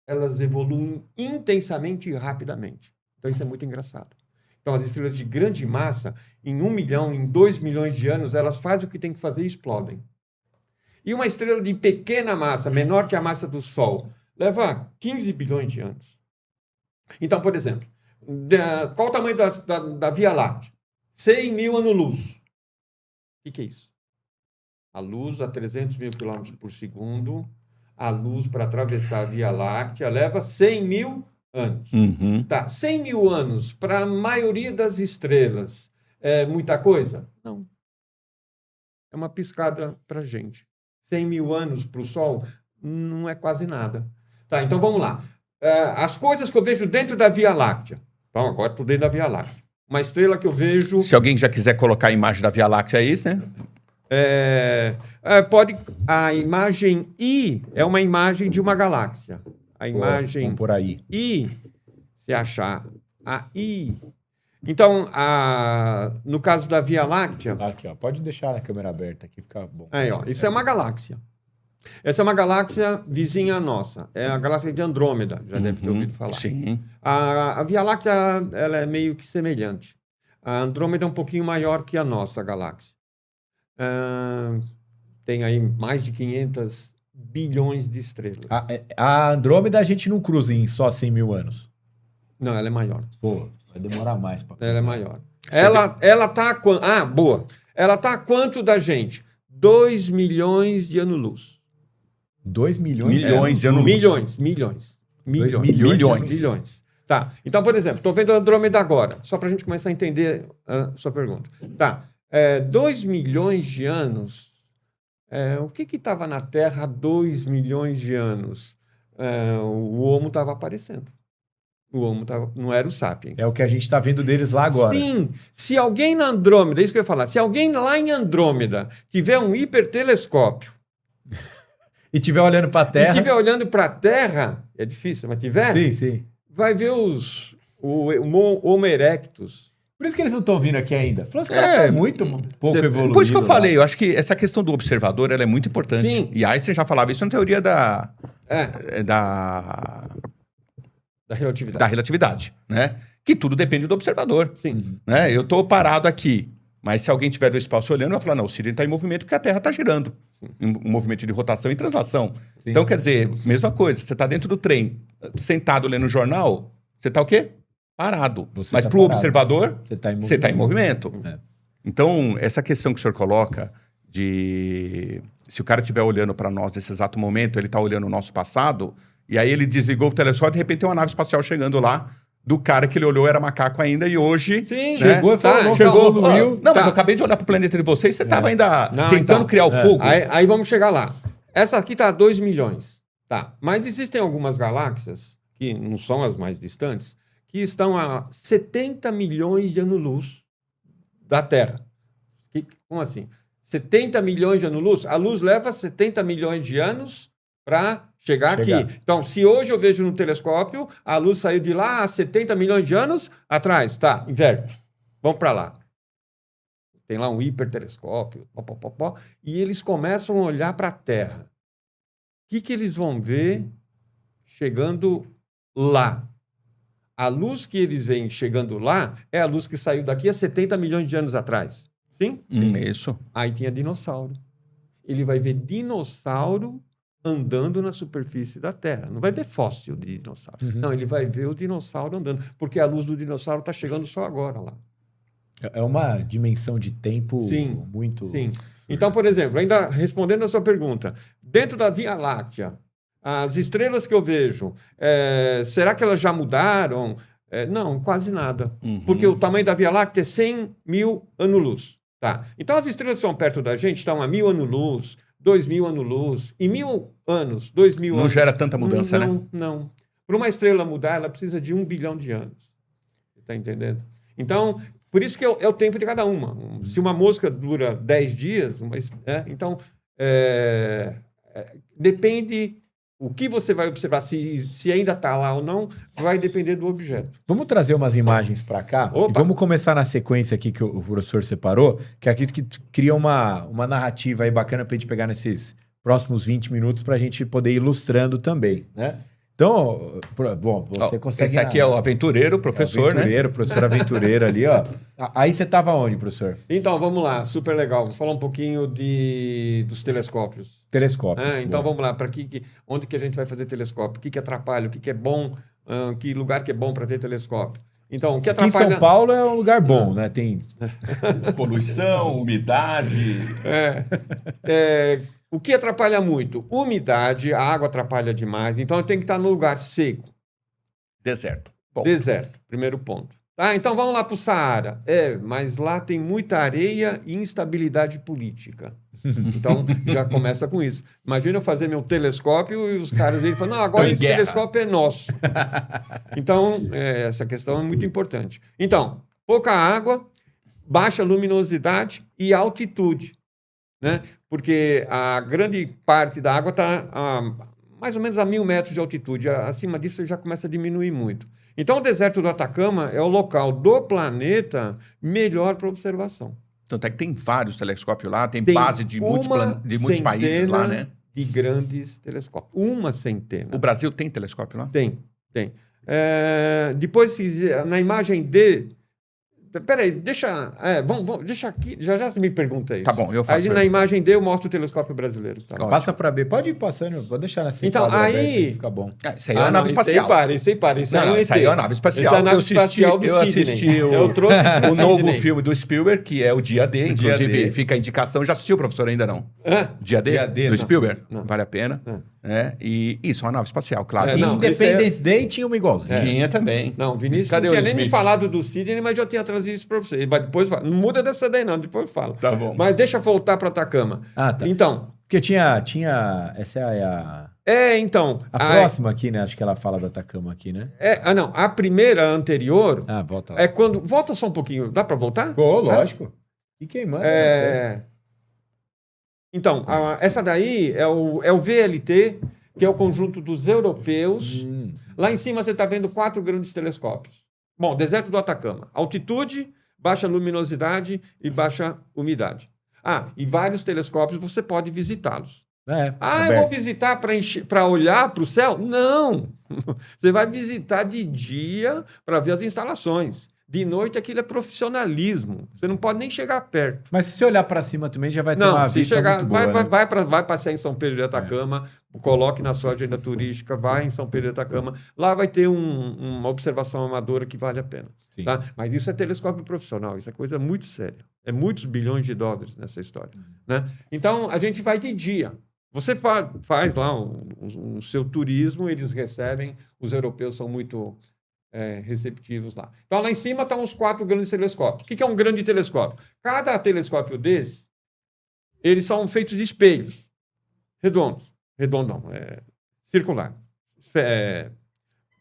elas evoluem intensamente e rapidamente. Então, isso é muito engraçado. Então, as estrelas de grande massa, em 1 milhão, em 2 milhões de anos, elas fazem o que tem que fazer e explodem. E uma estrela de pequena massa, menor que a massa do Sol, leva 15 bilhões de anos. Então, por exemplo, qual o tamanho da Via Láctea? 100 mil anos-luz. O que é isso? A luz a 300 mil quilômetros por segundo, a luz para atravessar a Via Láctea leva 100 mil anos. Tá, 100 mil anos para a maioria das estrelas é muita coisa? Não. É uma piscada para a gente. 100 mil anos para o Sol não é quase nada. Tá, então vamos lá. As coisas que eu vejo dentro da Via Láctea. Então, agora estou dentro da Via Láctea. Uma estrela que eu vejo... Se alguém já quiser colocar a imagem da Via Láctea aí, né? Pode... A imagem I é uma imagem de uma galáxia. A imagem... Vamos por aí. I, se achar a I... Então, no caso da Via Láctea... Aqui, ó. Pode deixar a câmera aberta aqui, fica bom. Aí, ó. Isso é uma galáxia. Essa é uma galáxia vizinha à nossa. É a galáxia de Andrômeda. Já deve ter ouvido falar. Sim. A Via Láctea, ela é meio que semelhante. A Andrômeda é um pouquinho maior que a nossa galáxia. Tem aí mais de 500 bilhões de estrelas. A Andrômeda a gente não cruza em só 100 mil anos. Não, ela é maior. Pô, vai demorar mais para cruzar. Ela é maior. Ela tá a quanto? Boa. Ela tá a quanto da gente? 2 milhões de anos-luz. 2 milhões? Milhões de anos-luz. Milhões. Tá. Então, por exemplo, estou vendo a Andrômeda agora, só para a gente começar a entender a sua pergunta. Tá. 2 milhões de anos, o que estava na Terra há 2 milhões de anos? O Homo estava aparecendo. O Homo não era o Sapiens. É o que a gente está vendo deles lá agora. Sim. Se alguém na Andrômeda, é isso que eu ia falar, se alguém lá em Andrômeda tiver um hipertelescópio e estiver olhando para a Terra... E estiver olhando para a Terra, é difícil, mas tiver... Sim. Vai ver o Homo erectus. Por isso que eles não estão vindo aqui ainda. Falou, os caras estão muito pouco evoluídos. Por isso que eu falei, eu acho que essa questão do observador ela é muito importante. Sim. E Einstein já falava isso na teoria da relatividade. Da relatividade, né? Que tudo depende do observador. Sim. Né? Eu estou parado aqui, mas se alguém tiver do espaço olhando, vai falar, não, o Sirius está em movimento porque a Terra está girando. Um movimento de rotação e translação. Sim. Então, quer dizer, mesma coisa, você está dentro do trem, sentado lendo o jornal, você está o quê? Parado. Mas para o observador, você está em movimento. Então, essa questão que o senhor coloca de... Se o cara estiver olhando para nós nesse exato momento, ele está olhando o nosso passado, e aí ele desligou o telescópio e de repente tem uma nave espacial chegando lá do cara que ele olhou era macaco ainda e hoje... Sim, Chegou e falou, tá, não, Chegou, evoluiu. não, mas Tá. eu acabei de olhar pro planeta de vocês, você tava ainda Não, tentando então. criar o fogo. Aí vamos chegar lá. Essa aqui está a 2 milhões. Tá. Mas existem algumas galáxias, que não são as mais distantes, que estão a 70 milhões de anos-luz da Terra. Como assim? 70 milhões de anos-luz? A luz leva 70 milhões de anos para chegar aqui. Então, se hoje eu vejo no telescópio, a luz saiu de lá há 70 milhões de anos atrás. Tá, inverte. Vamos para lá. Tem lá um hipertelescópio, e eles começam a olhar para a Terra. O que eles vão ver chegando lá? A luz que eles veem chegando lá é a luz que saiu daqui há 70 milhões de anos atrás. Sim? Isso. Aí tinha dinossauro. Ele vai ver dinossauro andando na superfície da Terra. Não vai ver fóssil de dinossauro. Não, ele vai ver o dinossauro andando, porque a luz do dinossauro está chegando só agora lá. É uma dimensão de tempo Sim, muito... Sim. Então, por exemplo, ainda respondendo a sua pergunta, dentro da Via Láctea, as estrelas que eu vejo, será que elas já mudaram? Não, quase nada. Porque o tamanho da Via Láctea é 100 mil anos-luz. Tá. Então, as estrelas que são perto da gente estão a 1.000 anos-luz, 2.000 anos-luz. E 1.000 anos, 2.000 anos... Não gera tanta mudança, né? Não. Para uma estrela mudar, ela precisa de 1 bilhão de anos. Você está entendendo? Então, por isso que é o tempo de cada uma. Se uma mosca dura 10 dias, então, depende... O que você vai observar, se ainda está lá ou não, vai depender do objeto. Vamos trazer umas imagens para cá? Opa. E vamos começar na sequência aqui que o professor separou, que é aqui que cria uma narrativa aí bacana para a gente pegar nesses próximos 20 minutos para a gente poder ir ilustrando também, né? Então, bom, você consegue... Esse aqui é o aventureiro, professor, aventureiro, né? professor aventureiro ali, ó. Aí você estava onde, professor? Então, vamos lá, super legal. Vou falar um pouquinho dos telescópios. Telescópios. Então, boa. vamos lá, onde que a gente vai fazer telescópio? O que atrapalha? O que é bom? Que lugar que é bom para ter telescópio? Então, o que Aqui em atrapalha... São Paulo é um lugar bom, né? Tem... Poluição, umidade... O que atrapalha muito? Umidade, a água atrapalha demais. Então, tem que estar no lugar seco. Deserto. Bom. Deserto, primeiro ponto. Tá, então, vamos lá para o Saara. Mas lá tem muita areia e instabilidade política. Então, já começa com isso. Imagina eu fazer meu telescópio e os caras aí falam, não, agora esse telescópio é nosso. Então, essa questão é muito importante. Então, pouca água, baixa luminosidade e altitude, né? Porque a grande parte da água está mais ou menos a 1.000 metros de altitude. Acima disso, já começa a diminuir muito. Então, o deserto do Atacama é o local do planeta melhor para observação. Tanto é que tem vários telescópios lá, tem base de muitos países lá, né? De grandes telescópios. 100. O Brasil tem telescópio lá? Tem. Depois, na imagem D... Peraí, deixa aqui, já você me pergunta isso. Tá bom, eu faço. Aí na imagem D eu mostro o telescópio brasileiro. Tá? Passa para B. Pode ir passando, vou deixar nessa Então, aí... fica bom. Isso aí é a nave espacial. Isso aí para. Isso aí é a nave espacial. Isso é a nave espacial do Eu assisti eu trouxe o novo filme do Spielberg, que é o Dia D. Inclusive, Dia D. fica a indicação. Já assistiu, professor? Ainda não? Dia D? Dia D, do não. Spielberg? Não. Vale a pena. E isso, é uma nave espacial, claro. E não, Independence Day tinha uma igualzinha. Tinha também. Não, Vinícius Cadê não o tinha nem me Smith? falado do Sidney, mas já tinha trazido isso para você. Mas depois não muda dessa daí não, depois eu falo. Tá bom. Mas deixa eu voltar para Atacama. Ah, tá. Então... Porque tinha essa é a então... próxima aqui, né? Acho que ela fala da Atacama aqui, né? Não, a primeira anterior Volta lá. é quando... Volta só um pouquinho, dá para voltar? Lógico. E quem manda? Então, essa daí é o VLT, que é o conjunto dos europeus. Lá em cima você está vendo 4 grandes telescópios. Bom, deserto do Atacama. Altitude, baixa luminosidade e baixa umidade. E vários telescópios você pode visitá-los. Eu vou visitar para olhar para o céu? Não! Você vai visitar de dia para ver as instalações. De noite, aquilo é profissionalismo. Você não pode nem chegar perto. Mas se você olhar para cima também, já vai ter uma vista muito boa, né? Vai passear em São Pedro de Atacama, coloque na sua agenda turística, vai em São Pedro de Atacama. Lá vai ter uma observação amadora que vale a pena. Tá? Mas isso é telescópio profissional, isso é coisa muito séria. É muitos bilhões de dólares nessa história. Né? Então, a gente vai de dia. Você faz lá o seu turismo, eles recebem, os europeus são muito receptivos lá. Então, lá em cima estão os 4 grandes telescópios. O que é um grande telescópio? Cada telescópio desse, eles são feitos de espelhos redondos. Redondo não, circular.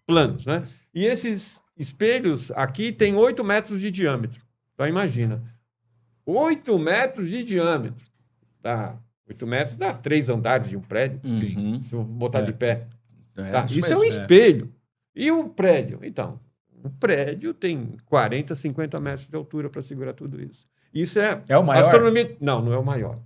Planos, né? E esses espelhos aqui têm 8 metros de diâmetro. Então, imagina. 8 metros de diâmetro. Tá? 8 metros dá 3 andares de um prédio. Uhum. Se eu botar de pé. É, Tá? isso Isso é um mesmo. espelho. E o prédio? Então, o prédio tem 40, 50 metros de altura para segurar tudo isso. Isso é... É o maior? Astronomia... Não, não é o maior.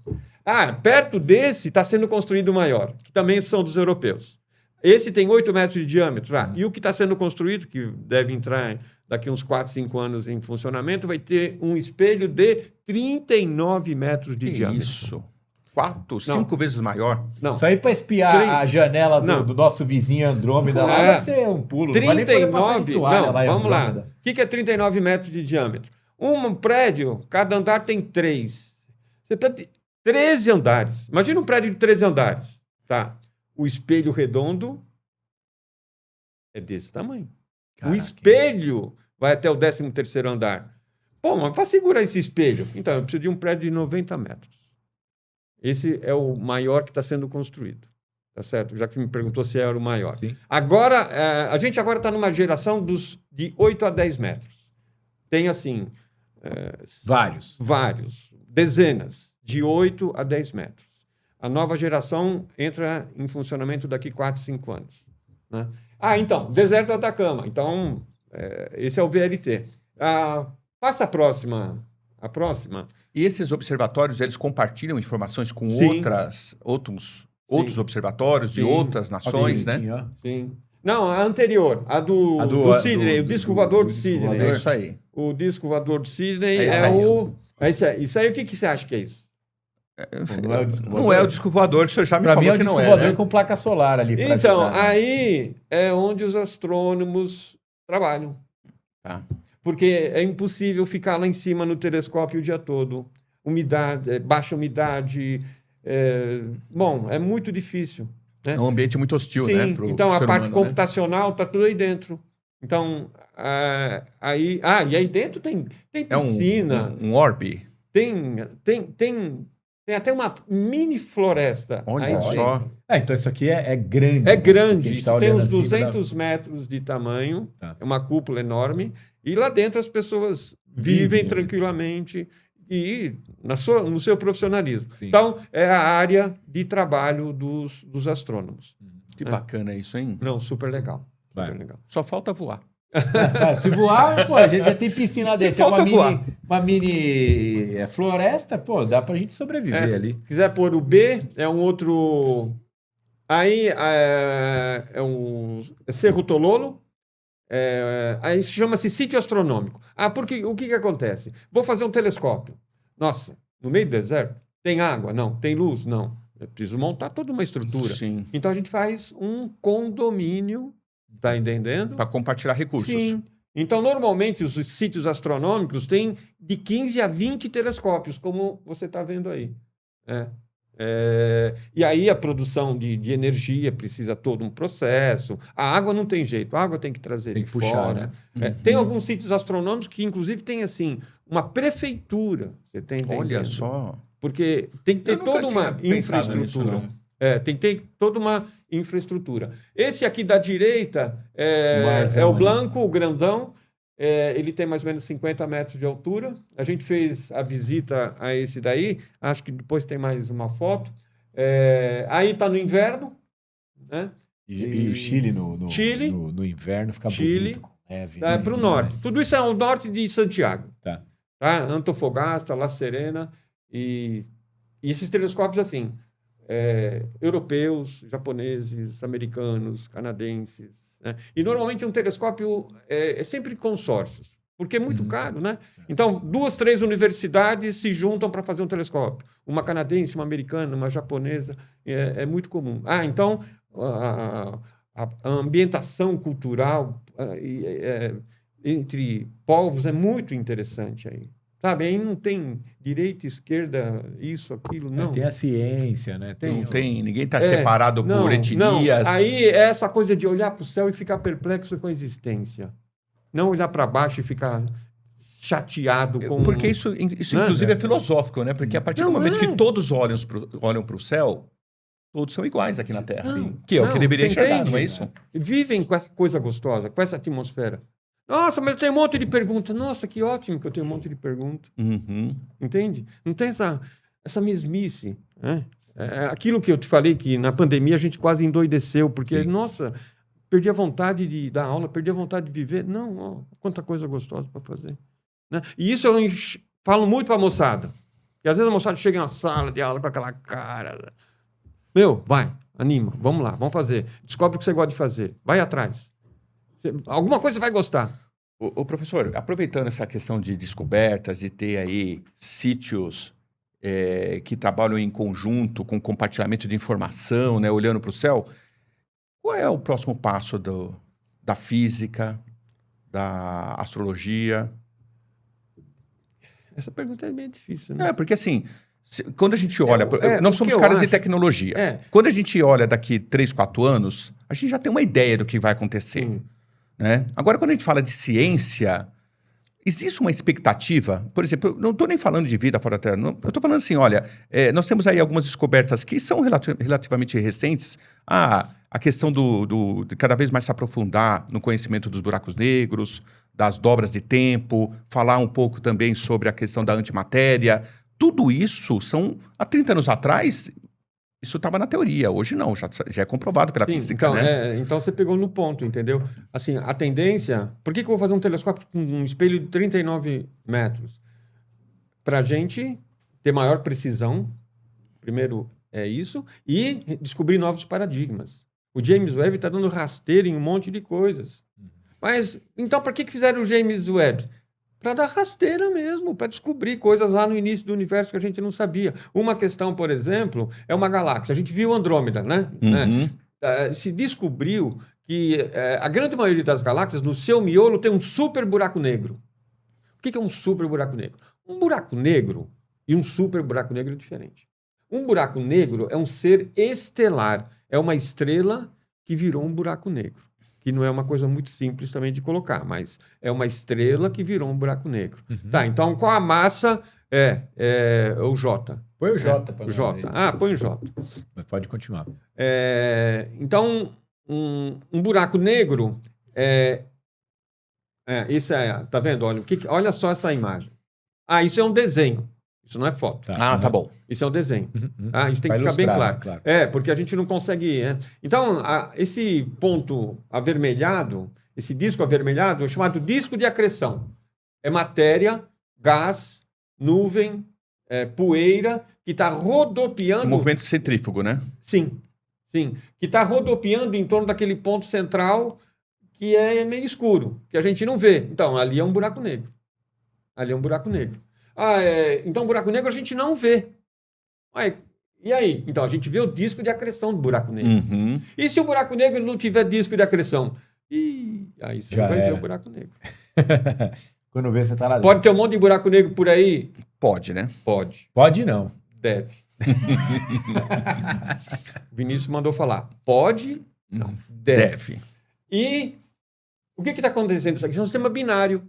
Perto desse está sendo construído o maior, que também são dos europeus. Esse tem 8 metros de diâmetro. E o que está sendo construído, que deve entrar daqui uns 4, 5 anos em funcionamento, vai ter um espelho de 39 metros de diâmetro. Isso. 4, 5 vezes maior. Não. Isso aí para espiar a janela do nosso vizinho Andrômeda lá vai ser um pulo. 39, não, vamos lá. O que é 39 metros de diâmetro? Um prédio, cada andar tem 3. Você tem 13 andares. Imagina um prédio de 13 andares. Tá? O espelho redondo é desse tamanho. Caraca. O espelho vai até o 13º andar. Pô, mas para segurar esse espelho, então eu preciso de um prédio de 90 metros. Esse é o maior que está sendo construído. Tá certo? Já que você me perguntou se era o maior. Sim. Agora, a gente agora está numa geração de 8 a 10 metros. Tem, assim... vários. Dezenas, de 8 a 10 metros. A nova geração entra em funcionamento daqui 4, 5 anos. Né? Então, deserto do Atacama. Então, esse é o VLT. Passa a próxima. E esses observatórios, eles compartilham informações com Sim. outros observatórios de Sim. outras nações, né? Sim. Não, a anterior, a do Sydney, o disco voador do Sydney. É isso aí. O disco voador do Sydney É isso aí. Isso aí, o que você acha que é isso? Não é o disco voador, o senhor já me Pra mim falou é o que não disco é, voador né? com placa solar ali. pra Então, ajudar, né? aí é onde os astrônomos trabalham. Tá. Porque é impossível ficar lá em cima no telescópio o dia todo. Umidade, baixa umidade. É muito difícil. Né? É um ambiente muito hostil, Sim, né? pro então a ser parte humano, né? computacional está tudo aí dentro. Então, e aí dentro tem piscina, um orbe. tem até uma mini floresta. Olha aí só. dentro. Então isso aqui é grande. É né? grande, Porque a gente isso tá tem olhando uns acima 200 metros de tamanho, Tá. é uma cúpula enorme, e lá dentro as pessoas Vivem, vivem né? tranquilamente e no seu profissionalismo. Sim. Então, é a área de trabalho dos astrônomos. Que bacana isso, hein? Não, super legal. Vai. Super legal. Só falta voar. Se voar, pô, a gente já tem piscina Se dentro. Tem falta voar. uma mini floresta, pô, dá pra gente sobreviver Se ali. quiser pôr o B, é um outro... Aí é um Cerro Tololo. Aí chama-se sítio astronômico. Porque o que acontece? Vou fazer um telescópio. Nossa, no meio do deserto? Tem água? Não. Tem luz? Não. Eu preciso montar toda uma estrutura. Sim. Então a gente faz um condomínio, tá entendendo? Para compartilhar recursos. Sim. Então, normalmente, os sítios astronômicos têm de 15 a 20 telescópios, como você está vendo aí. E aí a produção de energia precisa todo um processo. A água não tem jeito, a água tem que trazer Tem de que puxar, fora. né? Tem alguns sítios astronômicos que, inclusive, tem assim uma prefeitura. Você tem Olha só. Porque tem que ter Eu nunca toda uma tinha pensado nisso, infraestrutura. não. Tem que ter toda uma infraestrutura. Esse aqui da direita é Marzão o ali. Blanco, o grandão. Ele tem mais ou menos 50 metros de altura. A gente fez a visita a esse daí. Acho que depois tem mais uma foto. Aí está no inverno. Né? E o Chile Chile. no inverno fica Chile. bonito com neve. Para o norte. Tudo isso é ao norte de Santiago. Tá. Antofagasta, La Serena. E esses telescópios, assim, europeus, japoneses, americanos, canadenses. Né? E, normalmente, um telescópio é sempre consórcios, porque é muito caro, né? Então, 2, 3 universidades se juntam para fazer um telescópio. Uma canadense, uma americana, uma japonesa, é muito comum. Então, a ambientação cultural entre povos é muito interessante aí. Sabe, aí não tem direita, esquerda, isso, aquilo, não. Tem a ciência, né? Não tem, ninguém está separado não, por etnias. Não. Aí é essa coisa de olhar para o céu e ficar perplexo com a existência. Não olhar para baixo e ficar chateado com... Porque isso inclusive, é filosófico, né? Porque a partir do momento que todos olham para o céu, todos são iguais aqui na Terra. Que é o que deveria enxergar, não é isso? Vivem com essa coisa gostosa, com essa atmosfera. Nossa, mas eu tenho um monte de perguntas. Nossa, que ótimo que eu tenho um monte de perguntas. Entende? Não tem essa mesmice. Né? Aquilo que eu te falei, que na pandemia a gente quase endoideceu, porque, nossa, perdi a vontade de dar aula, perdi a vontade de viver. Não, ó, quanta coisa gostosa para fazer. Né? E isso eu falo muito para a moçada. E às vezes a moçada chega na sala de aula com aquela cara. Meu, vai, anima, vamos lá, vamos fazer. Descobre o que você gosta de fazer. Vai atrás. Alguma coisa você vai gostar. O professor, aproveitando essa questão de descobertas, de ter aí sítios que trabalham em conjunto com compartilhamento de informação, né, olhando para o céu, qual é o próximo passo da física, da astrologia? Essa pergunta é meio difícil, né? Porque assim, quando a gente olha... nós somos caras de tecnologia. Quando a gente olha daqui 3, 4 anos, a gente já tem uma ideia do que vai acontecer. Né? Agora, quando a gente fala de ciência, existe uma expectativa? Por exemplo, eu não estou nem falando de vida fora da Terra. Eu estou falando assim, olha, nós temos aí algumas descobertas que são relativamente recentes. A questão de cada vez mais se aprofundar no conhecimento dos buracos negros, das dobras de tempo, falar um pouco também sobre a questão da antimatéria. Tudo isso há 30 anos atrás, isso estava na teoria. Hoje não, já é comprovado pela física. Então, né? Então você pegou no ponto, entendeu? Assim, a tendência... Por que eu vou fazer um telescópio com um espelho de 39 metros? Para a gente ter maior precisão, primeiro é isso, e descobrir novos paradigmas. O James Webb está dando rasteiro em um monte de coisas. Mas, então, para que fizeram o James Webb? Para dar rasteira mesmo, para descobrir coisas lá no início do universo que a gente não sabia. Uma questão, por exemplo, é uma galáxia. A gente viu Andrômeda, né? Se descobriu que a grande maioria das galáxias, no seu miolo, tem um super buraco negro. O que é um super buraco negro? Um buraco negro e um super buraco negro é diferente. Um buraco negro é um ser estelar. É uma estrela que virou um buraco negro. Que não é uma coisa muito simples também de colocar, mas é uma estrela que virou um buraco negro. Tá, então qual a massa é o J? Põe o J para nós. J. Põe o J. Mas pode continuar. Então, um buraco negro tá vendo? Olha só essa imagem. Isso é um desenho. Isso não é foto. Tá bom. Isso é um desenho. Isso tem que ficar bem claro. Porque a gente não consegue... Então, esse ponto avermelhado, esse disco avermelhado, é chamado disco de acreção. É matéria, gás, nuvem, poeira, que está rodopiando... Movimento centrífugo, né? Sim. Que está rodopiando em torno daquele ponto central que é meio escuro, que a gente não vê. Então, ali é um buraco negro. Então, buraco negro a gente não vê. E aí? Então, a gente vê o disco de acreção do buraco negro. E se o buraco negro não tiver disco de acreção? Aí você vai ver o buraco negro. Quando vê, você tá lá dentro. Pode ter um monte de buraco negro por aí? Pode, né? Pode. Pode não. Deve. Vinícius mandou falar. Pode? Não. Deve. E o que está acontecendo? Isso aqui é um sistema binário.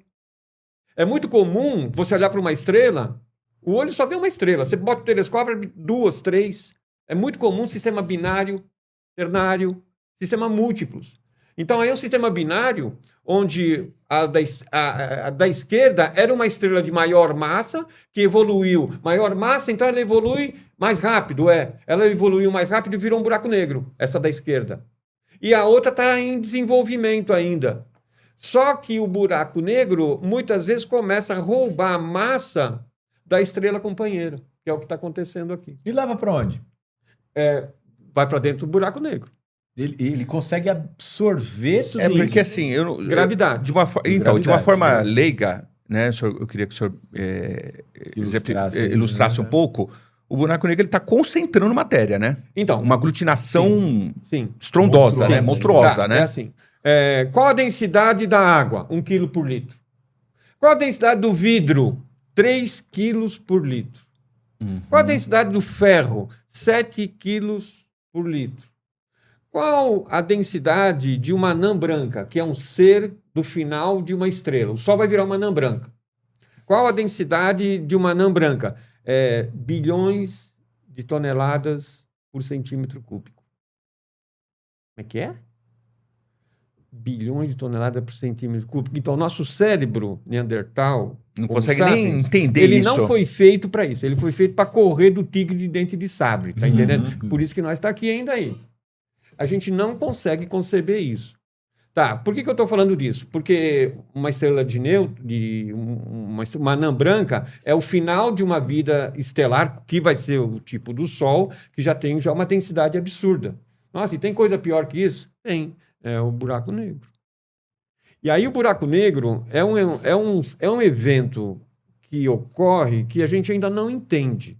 É muito comum você olhar para uma estrela, o olho só vê uma estrela. Você bota o telescópio, 2, 3. É muito comum sistema binário, ternário, sistema múltiplos. Então, aí é um sistema binário onde a da esquerda era uma estrela de maior massa, que evoluiu. Maior massa, então ela evolui mais rápido. Ela evoluiu mais rápido e virou um buraco negro, essa da esquerda. E a outra está em desenvolvimento ainda. Só que o buraco negro, muitas vezes, começa a roubar a massa da estrela companheira, que é o que está acontecendo aqui. E leva para onde? Vai para dentro do buraco negro. Ele consegue absorver tudo isso. Porque assim... Gravidade. De uma forma leiga, né, eu queria que o senhor ilustrasse um pouco. O buraco negro está concentrando matéria, né? Então, uma aglutinação sim. estrondosa, né? Monstruosa, né? É assim. Qual a densidade da água? 1 kg por litro. Qual a densidade do vidro? 3 quilos por litro. Qual a densidade do ferro? 7 quilos por litro. Qual a densidade de uma anã branca, que é um ser do final de uma estrela. O Sol vai virar uma anã branca. Qual a densidade de uma anã branca? Bilhões de toneladas por centímetro cúbico. Como é que é? Bilhões de toneladas por centímetro cúbico. Então, nosso cérebro neandertal... Não Homo consegue nem sapiens, entender ele isso. não foi feito para isso. Ele foi feito para correr do tigre de dente de sabre. Tá entendendo? Por isso que nós está aqui ainda aí. A gente não consegue conceber isso. Tá, por que eu estou falando disso? Porque uma estrela de neutro, uma anã branca, é o final de uma vida estelar, que vai ser o tipo do Sol, que já tem uma densidade absurda. Nossa, e tem coisa pior que isso? Tem. É o buraco negro. E aí o buraco negro é um evento que ocorre que a gente ainda não entende.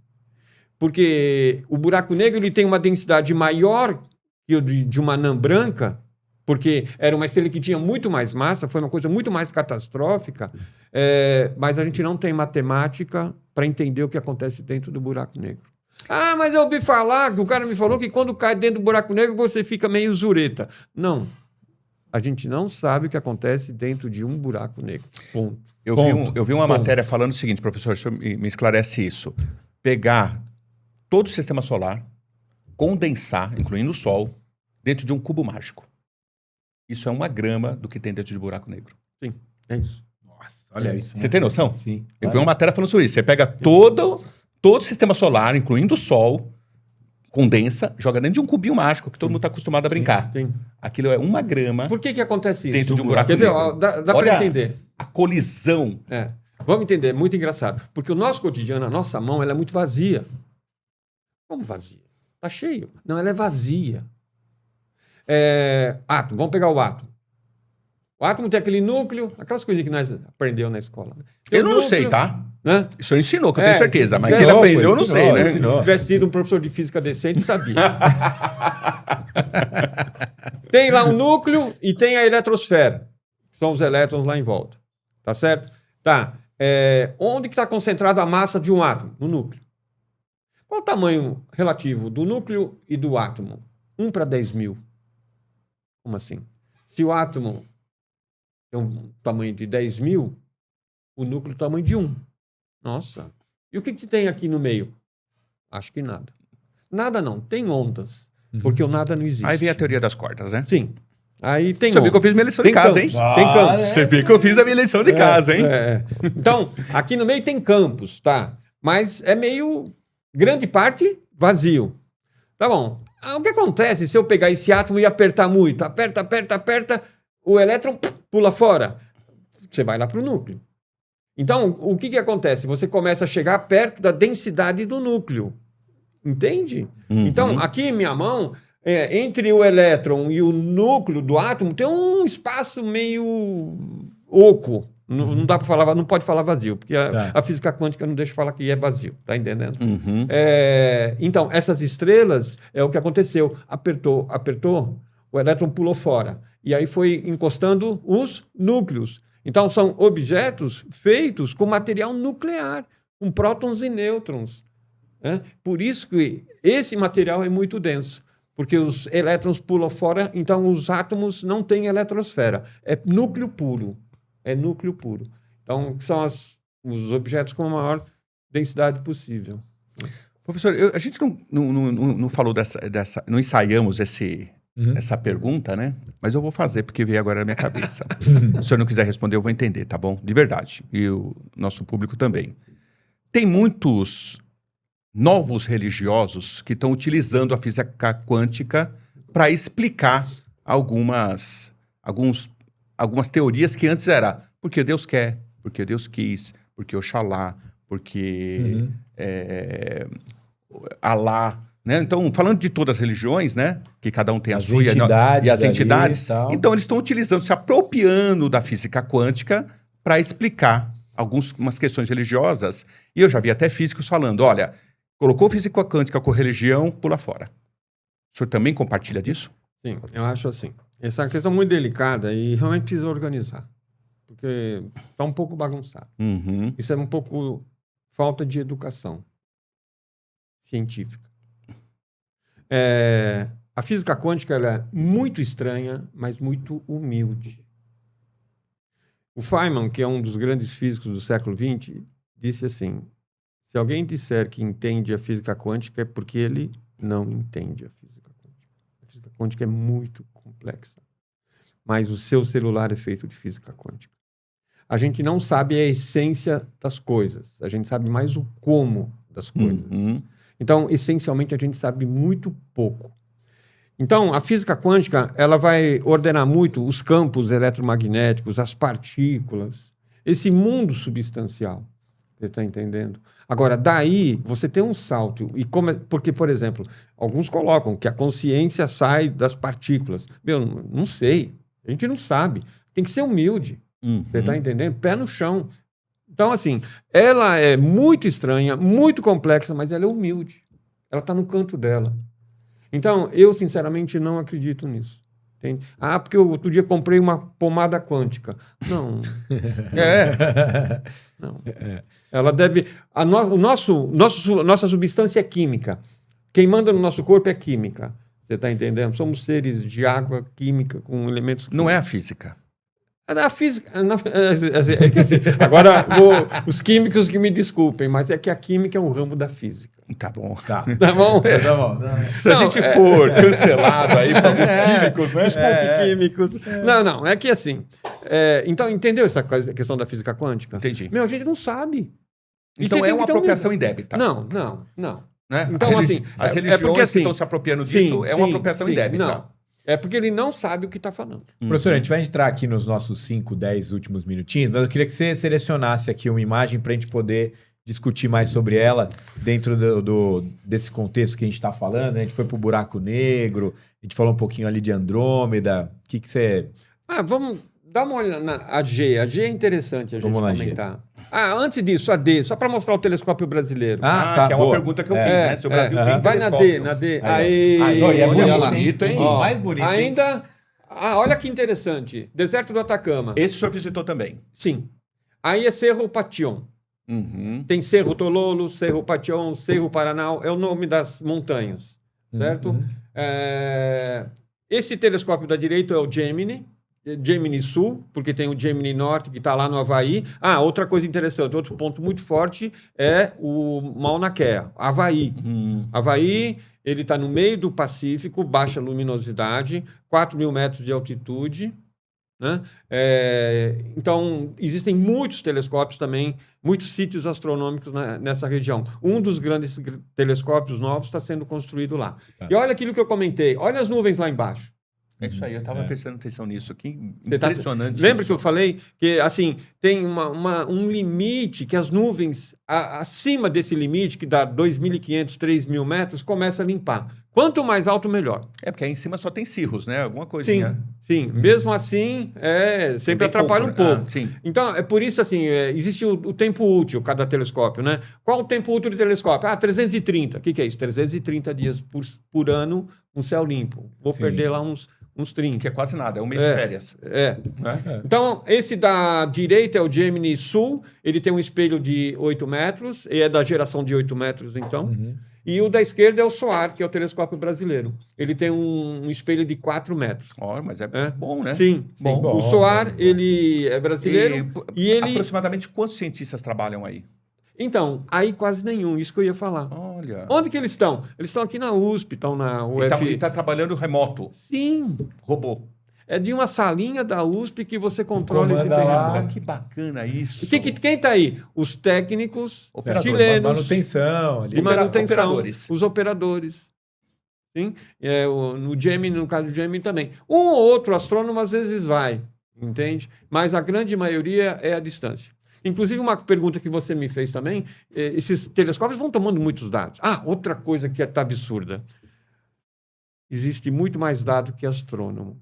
Porque o buraco negro ele tem uma densidade maior que o de uma anã branca, porque era uma estrela que tinha muito mais massa, foi uma coisa muito mais catastrófica, mas a gente não tem matemática para entender o que acontece dentro do buraco negro. Ah, mas eu ouvi falar, que o cara me falou que quando cai dentro do buraco negro você fica meio zureta. Não. A gente não sabe o que acontece dentro de um buraco negro. Ponto. Eu vi uma matéria falando o seguinte, professor, deixa eu me esclarece isso. Pegar todo o sistema solar, condensar, incluindo o Sol, dentro de um cubo mágico. Isso é 1 grama do que tem dentro de buraco negro. Sim, é isso. Nossa, olha isso. Você tem noção? Sim. Eu vi uma matéria falando sobre isso. Você pega todo o sistema solar, incluindo o Sol, condensa, joga dentro de um cubinho mágico, que todo mundo está acostumado a brincar. Sim. Aquilo é 1 grama Por que acontece isso? dentro de um buraco Quer ver? negro. Ó, dá para Olha entender. a colisão. Vamos entender, muito engraçado. Porque o nosso cotidiano, a nossa mão, ela é muito vazia. Como vazia? Está cheio. Não, ela é vazia. Átomo, vamos pegar o átomo. O átomo tem aquele núcleo, aquelas coisas que nós aprendemos na escola. Né? Eu não sei, tá? Né? O senhor ensinou, que eu tenho certeza. Mas ensinou, que ele aprendeu, eu não ensinou, sei, né? ensinou. Se tivesse sido um professor de física decente, sabia. Tem lá um núcleo e tem a eletrosfera. Que são os elétrons lá em volta. Tá certo? Tá. Onde que está concentrada a massa de um átomo? No núcleo. Qual o tamanho relativo do núcleo e do átomo? 1 para 10 mil. Como assim? Se o átomo tem um tamanho de 10 mil, o núcleo tem o tamanho de 1. Nossa. E o que tem aqui no meio? Acho que nada. Nada não. Tem ondas. Porque o nada não existe. Aí vem a teoria das cordas, né? Sim. Aí tem Você viu que eu fiz minha lição de casa, hein? Tem campos. Você viu que eu fiz a minha lição de casa, hein? Então, aqui no meio tem campos, tá? Mas é meio, grande parte, vazio. Tá bom. O que acontece se eu pegar esse átomo e apertar muito? Aperta, o elétron pula fora. Você vai lá para o núcleo. Então, o que acontece? Você começa a chegar perto da densidade do núcleo. Entende? Uhum. Então, aqui em minha mão, entre o elétron e o núcleo do átomo, tem um espaço meio oco. Não dá para falar, não pode falar vazio, porque a física quântica não deixa falar que é vazio, tá entendendo? Uhum. Então, essas estrelas, é o que aconteceu. Apertou, o elétron pulou fora. E aí foi encostando os núcleos. Então, são objetos feitos com material nuclear, com prótons e nêutrons. Né? Por isso que esse material é muito denso, porque os elétrons pulam fora, então os átomos não têm eletrosfera. É núcleo puro. Então, são os objetos com a maior densidade possível. Professor, a gente não falou dessa não ensaiamos essa pergunta, né? Mas eu vou fazer, porque veio agora na minha cabeça. Se o senhor não quiser responder, eu vou entender, tá bom? De verdade. E o nosso público também. Tem muitos novos religiosos que estão utilizando a física quântica para explicar algumas teorias que antes era porque Deus quer, porque Deus quis, porque Oxalá, porque Alá, né? Então, falando de todas as religiões, né? Que cada um tem a sua e as entidades. Então, eles estão utilizando, se apropriando da física quântica para explicar algumas questões religiosas. E eu já vi até físicos falando, olha, colocou física quântica com religião, pula fora. O senhor também compartilha disso? Sim, eu acho assim. Essa é uma questão muito delicada e realmente precisa organizar. Porque está um pouco bagunçado. Uhum. Isso é um pouco falta de educação científica. A física quântica ela é muito estranha, mas muito humilde. O Feynman, que é um dos grandes físicos do século XX, disse assim, se alguém disser que entende a física quântica é porque ele não entende a física quântica. A física quântica é muito complexa, mas o seu celular é feito de física quântica. A gente não sabe a essência das coisas, a gente sabe mais o como das coisas. Então, essencialmente, a gente sabe muito pouco. Então, a física quântica, ela vai ordenar muito os campos eletromagnéticos, as partículas, esse mundo substancial. Você está entendendo? Agora, daí, você tem um salto. Porque, por exemplo, alguns colocam que a consciência sai das partículas. Meu, não sei. A gente não sabe. Tem que ser humilde. Você está entendendo? Pé no chão. Então, assim, ela é muito estranha, muito complexa, mas ela é humilde. Ela está no canto dela. Então, eu, sinceramente, não acredito nisso. Entende? Ah, porque eu outro dia comprei uma pomada quântica. Não. Não. Ela deve... Nossa substância é química. Quem manda no nosso corpo é química. Você está entendendo? Somos seres de água química com elementos químicos. Não é a física. A física... É que assim, agora, os químicos que me desculpem, mas é que a química é um ramo da física. Tá bom. Tá. Tá bom? Tá bom. Se a gente for cancelado aí para alguns químicos, né? Desculpe, químicos. Não, é que assim... então, entendeu essa questão da física quântica? Entendi. Meu, a gente não sabe. Então é uma apropriação indébita. Não. Né? Então, assim... As religiões porque, assim, que estão se apropriando disso é uma apropriação indébita. Não. É porque ele não sabe o que está falando. Professor, a gente vai entrar aqui nos nossos 5, 10 últimos minutinhos, mas eu queria que você selecionasse aqui uma imagem para a gente poder discutir mais sobre ela dentro desse contexto que a gente está falando. A gente foi para o buraco negro, a gente falou um pouquinho ali de Andrômeda. O que você... Vamos dar uma olhada na G. A G é interessante a gente comentar. Antes disso, a D, só para mostrar o telescópio brasileiro. Tá, que é uma pergunta que eu fiz, né? Se o Brasil tem vai telescópio. na D. É olha lá. bonito, hein? Mais bonito. Ainda... olha que interessante. Deserto do Atacama. Esse o senhor visitou também? Sim. Aí é Cerro Pation. Tem Cerro Tololo, Cerro Pation, Cerro Paranal. É o nome das montanhas. Certo? Esse telescópio da direita é o Gemini Sul, porque tem o Gemini Norte, que está lá no Havaí. Outra coisa interessante, outro ponto muito forte é o Mauna Kea, Havaí. Havaí, ele está no meio do Pacífico, baixa luminosidade, 4.000 metros de altitude. Né? Então, existem muitos telescópios também, muitos sítios astronômicos nessa região. Um dos grandes telescópios novos está sendo construído lá. E olha aquilo que eu comentei, olha as nuvens lá embaixo. É isso aí, eu estava prestando atenção nisso. Que impressionante. Lembra que eu falei que assim tem um limite que as nuvens, acima desse limite, que dá 2.500, 3.000 metros, começa a limpar. Quanto mais alto, melhor. Porque aí em cima só tem cirros, né? Alguma coisinha. Sim. Mesmo assim, sempre atrapalha um pouco. Sim. Então, é por isso assim, existe o tempo útil cada telescópio, né? Qual o tempo útil do telescópio? 330. O que é isso? 330 dias por ano, um céu limpo. Vou perder lá uns 30. Que é quase nada, é um mês de férias. Né? Então, esse da direita é o Gemini Sul, ele tem um espelho de 8 metros, e é da geração de 8 metros, então. E o da esquerda é o SOAR, que é o telescópio brasileiro. Ele tem um espelho de 4 metros. Mas é bom, né? Sim. Bom. O SOAR, ele é brasileiro e ele... Aproximadamente quantos cientistas trabalham aí? Então, aí quase nenhum, isso que eu ia falar. Olha. Onde que eles estão? Eles estão aqui na USP, estão na UF. Ele está trabalhando remoto. Sim. Robô. É de uma salinha da USP que você controla esse terreno. Que bacana isso. Quem está aí? Os técnicos De chilenos. manutenção. De manutenção. Operadores. Os operadores. Sim? No Gemini, no caso do Gemini também. Um ou outro astrônomo às vezes vai, entende? Mas a grande maioria é a distância. Inclusive, uma pergunta que você me fez também, esses telescópios vão tomando muitos dados. Outra coisa que está absurda. Existe muito mais dado que astrônomo.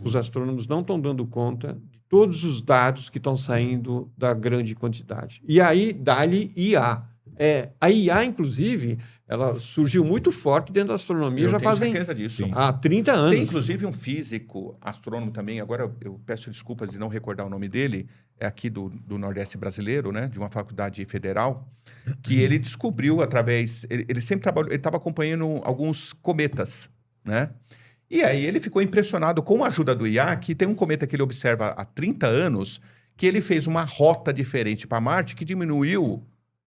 Os astrônomos não estão dando conta de todos os dados que estão saindo da grande quantidade. E aí, dá-lhe IA. A IA, inclusive, ela surgiu muito forte dentro da astronomia. Eu tenho certeza disso. Há 30 anos. Tem, inclusive, um físico, astrônomo também, agora eu peço desculpas de não recordar o nome dele, é aqui do Nordeste brasileiro, né, de uma faculdade federal, que ele descobriu através... Ele sempre trabalhou, ele estava acompanhando alguns cometas, né? E aí ele ficou impressionado com a ajuda do IA, que tem um cometa que ele observa há 30 anos, que ele fez uma rota diferente para Marte que diminuiu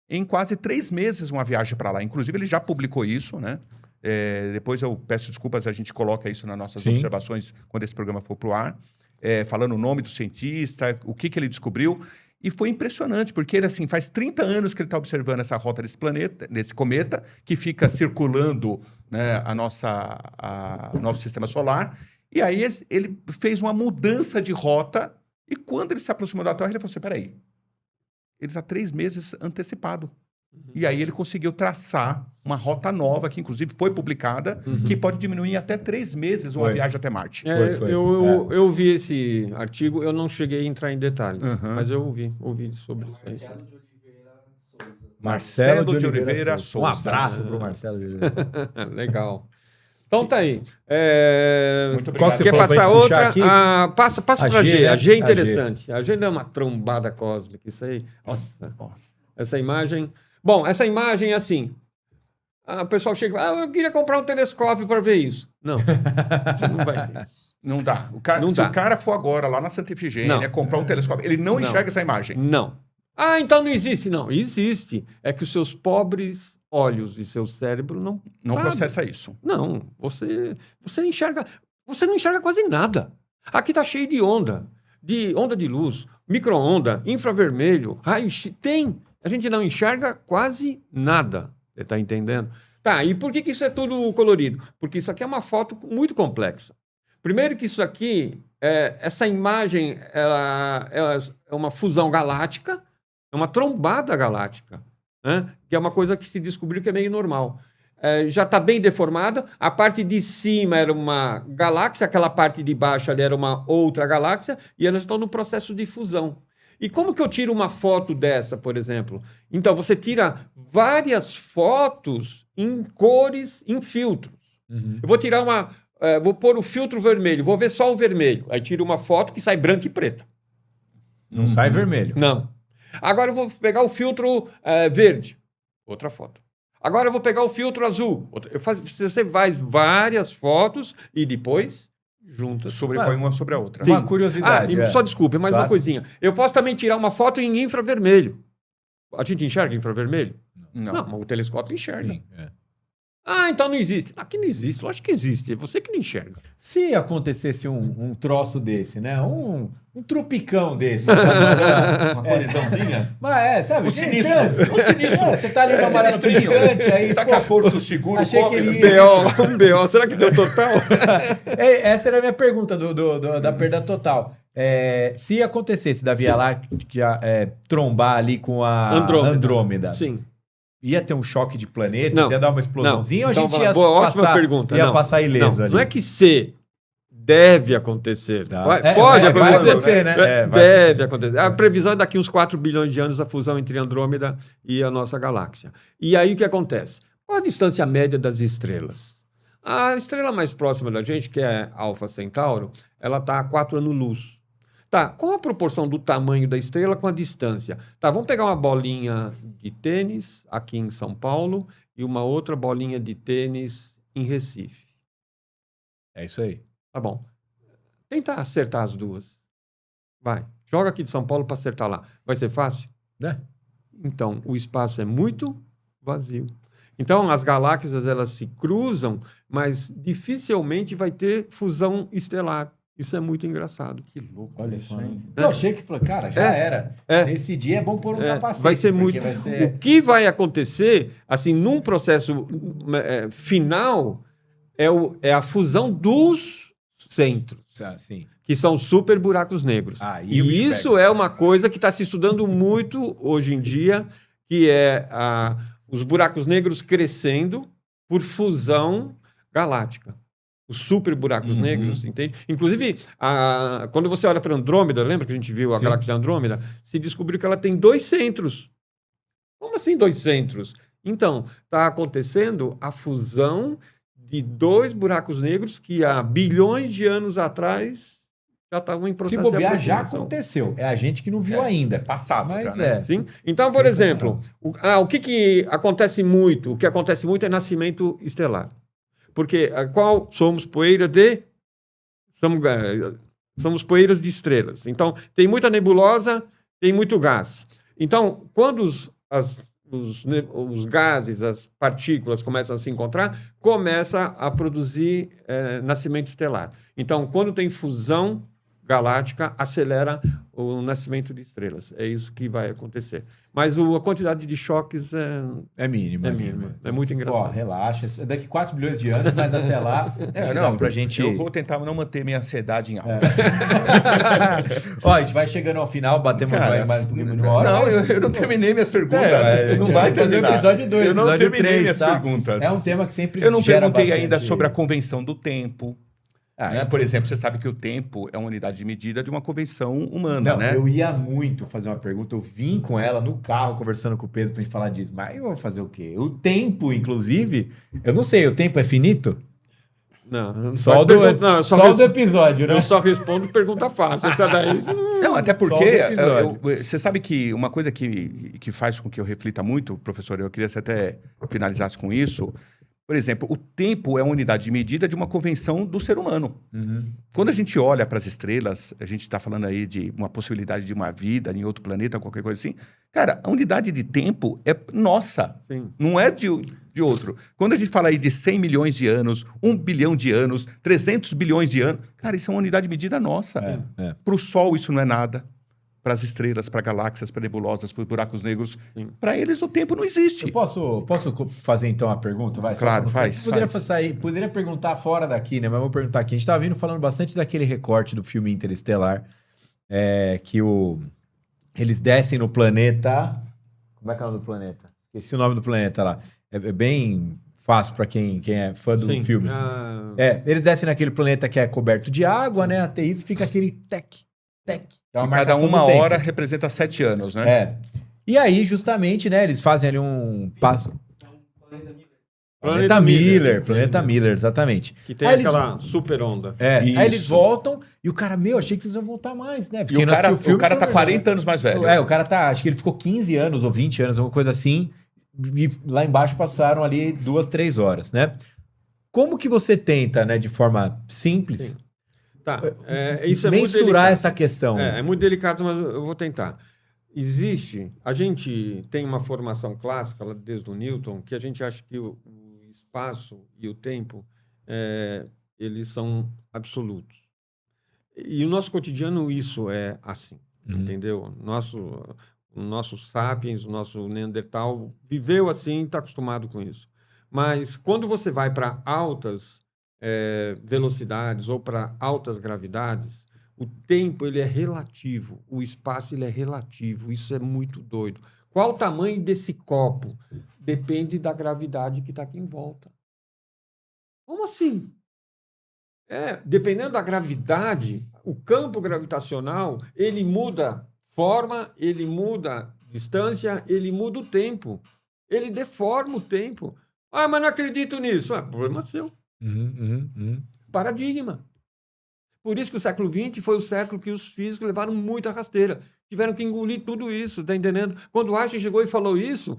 em quase 3 meses uma viagem para lá. Inclusive, ele já publicou isso, né? Depois eu peço desculpas, a gente coloca isso nas nossas observações quando esse programa for para o ar, falando o nome do cientista, o que ele descobriu. E foi impressionante, porque ele, assim, faz 30 anos que ele está observando essa rota desse planeta, desse cometa, que fica circulando, né, o nosso sistema solar. E aí ele fez uma mudança de rota, e quando ele se aproximou da Terra, ele falou assim, peraí, ele está 3 meses antecipado. E aí ele conseguiu traçar uma rota nova, que inclusive foi publicada, que pode diminuir até 3 meses uma viagem até Marte. Eu vi esse artigo, eu não cheguei a entrar em detalhes, mas eu ouvi sobre isso. Marcelo de Oliveira Souza. Um abraço para o Marcelo de Oliveira Souza. Legal. Então tá aí. Muito obrigado. Quer passar outra? Passa para a G. A G é A interessante. A G é uma trombada cósmica. Isso aí. Nossa. Essa imagem... Bom, essa imagem é assim. O pessoal chega e fala, eu queria comprar um telescópio para ver isso. Não. Você não vai ver. Não dá. O cara for agora lá na Santa Efigênia comprar um telescópio, ele não enxerga essa imagem. Não. Então não existe. Não, existe. É que os seus pobres olhos e seu cérebro não processa isso. Não. Você não enxerga quase nada. Aqui está cheio de onda de luz, micro-onda, infravermelho, raio-x. A gente não enxerga quase nada. Você está entendendo? Tá, e por que isso é tudo colorido? Porque isso aqui é uma foto muito complexa. Primeiro que isso aqui, essa imagem, ela é uma fusão galáctica, é uma trombada galáctica, né? Que é uma coisa que se descobriu que é meio normal. Já está bem deformada, a parte de cima era uma galáxia, aquela parte de baixo ali era uma outra galáxia, e elas estão no processo de fusão. E como que eu tiro uma foto dessa, por exemplo? Então, você tira várias fotos em cores, em filtros. Eu vou tirar vou pôr o filtro vermelho, vou ver só o vermelho. Aí tiro uma foto que sai branca e preta. Não sai vermelho. Não. Agora eu vou pegar o filtro verde. Outra foto. Agora eu vou pegar o filtro azul. Você faz várias fotos e depois... juntas. Sobrepõe uma sobre a outra. Uma curiosidade. Só desculpa, mais uma coisinha. Eu posso também tirar uma foto em infravermelho. A gente enxerga infravermelho? Não. Não, mas o telescópio enxerga. Sim, Então não existe. Aqui não existe. Lógico que existe. É você que não enxerga. Se acontecesse um troço desse, né? Um trupicão desse. Uma colisãozinha. Mas sabe? O sinistro. Você tá ali no amarelo piscante, aí... Será que a Porto Seguro achei que ele Um BO. Será que deu total? Essa era a minha pergunta da perda total. Se acontecesse da Via Láctea trombar ali com a Andrômeda. Sim. Ia ter um choque de planetas? Ia dar uma explosãozinha? Ou a gente ia passar ileso ali? Não é que deve acontecer. Tá. Pode acontecer. Vai acontecer, né? Deve acontecer. A previsão é daqui uns 4 bilhões de anos a fusão entre Andrômeda e a nossa galáxia. E aí o que acontece? Qual a distância média das estrelas? A estrela mais próxima da gente, que é Alfa Centauro, ela está a 4 anos-luz. Tá, qual a proporção do tamanho da estrela com a distância? Tá, vamos pegar uma bolinha de tênis aqui em São Paulo e uma outra bolinha de tênis em Recife. É isso aí. Tá bom. Tenta acertar as duas. Vai. Joga aqui de São Paulo para acertar lá. Vai ser fácil? Então, o espaço é muito vazio. Então, as galáxias, elas se cruzam, mas dificilmente vai ter fusão estelar. Isso é muito engraçado. Que louco. Olha só. Eu achei que, cara, já era. Nesse dia é bom pôr um capacete. Vai ser muito... O que vai acontecer, assim, num processo final, é a fusão dos centros. Sim. Que são super buracos negros. E isso é uma coisa que está se estudando muito hoje em dia, que é os buracos negros crescendo por fusão galáctica. Os super buracos negros, entende? Inclusive, quando você olha para Andrômeda, lembra que a gente viu a galáxia de Andrômeda? Se descobriu que ela tem 2 centros. Como assim 2 centros? Então, está acontecendo a fusão de 2 buracos negros que há bilhões de anos atrás já estavam em processo de aproximação. Se bobear, já aconteceu. É a gente que não viu ainda. Passado. Mas já, né? Sim? Então, por exemplo, o que acontece muito? O que acontece muito é nascimento estelar. Porque somos poeira de... Somos poeiras de estrelas. Então, tem muita nebulosa, tem muito gás. Então, quando os gases, as partículas começam a se encontrar, começa a produzir nascimento estelar. Então, quando tem fusão galáctica, acelera o nascimento de estrelas. É isso que vai acontecer. Mas a quantidade de choques é mínima. É mínima. É muito engraçado. Ó, relaxa. É daqui 4 bilhões de anos, mas até lá... Não, pra gente... Eu vou tentar não manter minha ansiedade em alta. Ó, a gente vai chegando ao final, batemos mais um pouquinho de uma hora. Não, eu não terminei minhas perguntas. Não vai fazer o episódio 2, eu não episódio terminei 3, minhas tá? perguntas. É um tema que sempre Eu não gera perguntei bastante... ainda sobre a convenção do tempo. então... Por exemplo, você sabe que o tempo é uma unidade de medida de uma convenção humana, né? Eu ia muito fazer uma pergunta, eu vim com ela no carro conversando com o Pedro pra gente falar disso, mas eu vou fazer o quê? O tempo, inclusive, eu não sei, o tempo é finito? Não, só do episódio, né? Eu só respondo pergunta fácil. Essa daí... Não, até porque você sabe que uma coisa que faz com que eu reflita muito, professor, eu queria que você até finalizasse com isso. Por exemplo, o tempo é uma unidade de medida de uma convenção do ser humano. Uhum. Quando a gente olha para as estrelas, a gente está falando aí de uma possibilidade de uma vida em outro planeta, qualquer coisa assim. Cara, a unidade de tempo é nossa, Sim. não é de outro. Quando a gente fala aí de 100 milhões de anos, 1 bilhão de anos, 300 bilhões de anos, cara, isso é uma unidade de medida nossa. Para o Sol isso não é nada. Para as estrelas, para galáxias, para nebulosas, para buracos negros. Para eles o tempo não existe. Eu posso fazer então a pergunta? Vai, claro, faz. Poderia perguntar fora daqui, né? Mas vou perguntar aqui. A gente estava vindo falando bastante daquele recorte do filme Interestelar, que eles descem no planeta... Como é que é o nome do planeta? Esqueci o nome do planeta lá. É bem fácil para quem é fã do filme. Eles descem naquele planeta que é coberto de água, né? Até isso fica aquele tec. E cada uma hora representa 7 anos, né? E aí, justamente, né, eles fazem ali um passo. Planeta Miller, exatamente. Que tem aquela super onda. Aí eles voltam e o cara, achei que vocês iam voltar mais, né? Porque o cara tá 40 anos mais velho. O cara tá, acho que ele ficou 15 anos ou 20 anos, alguma coisa assim. E lá embaixo passaram ali 2, 3 horas, né? Como que você tenta, né, de forma simples... Sim. Tá, isso é mensurar muito delicado. Essa questão. É muito delicado, mas eu vou tentar. A gente tem uma formação clássica, desde o Newton, que a gente acha que o espaço e o tempo, eles são absolutos. E o nosso cotidiano, isso é assim, entendeu? O nosso sapiens, o nosso Neandertal, viveu assim, está acostumado com isso. Mas quando você vai para altas velocidades ou para altas gravidades, o tempo ele é relativo, o espaço ele é relativo. Isso é muito doido. Qual o tamanho desse copo? Depende da gravidade que está aqui em volta. Como assim? Dependendo da gravidade, o campo gravitacional ele muda forma, ele muda distância, ele muda o tempo. Ele deforma o tempo. Ah, mas não acredito nisso. Problema seu. Paradigma. Por isso que o século XX foi o século que os físicos levaram muita rasteira. Tiveram que engolir tudo isso, tá entendendo? Quando o Einstein chegou e falou isso,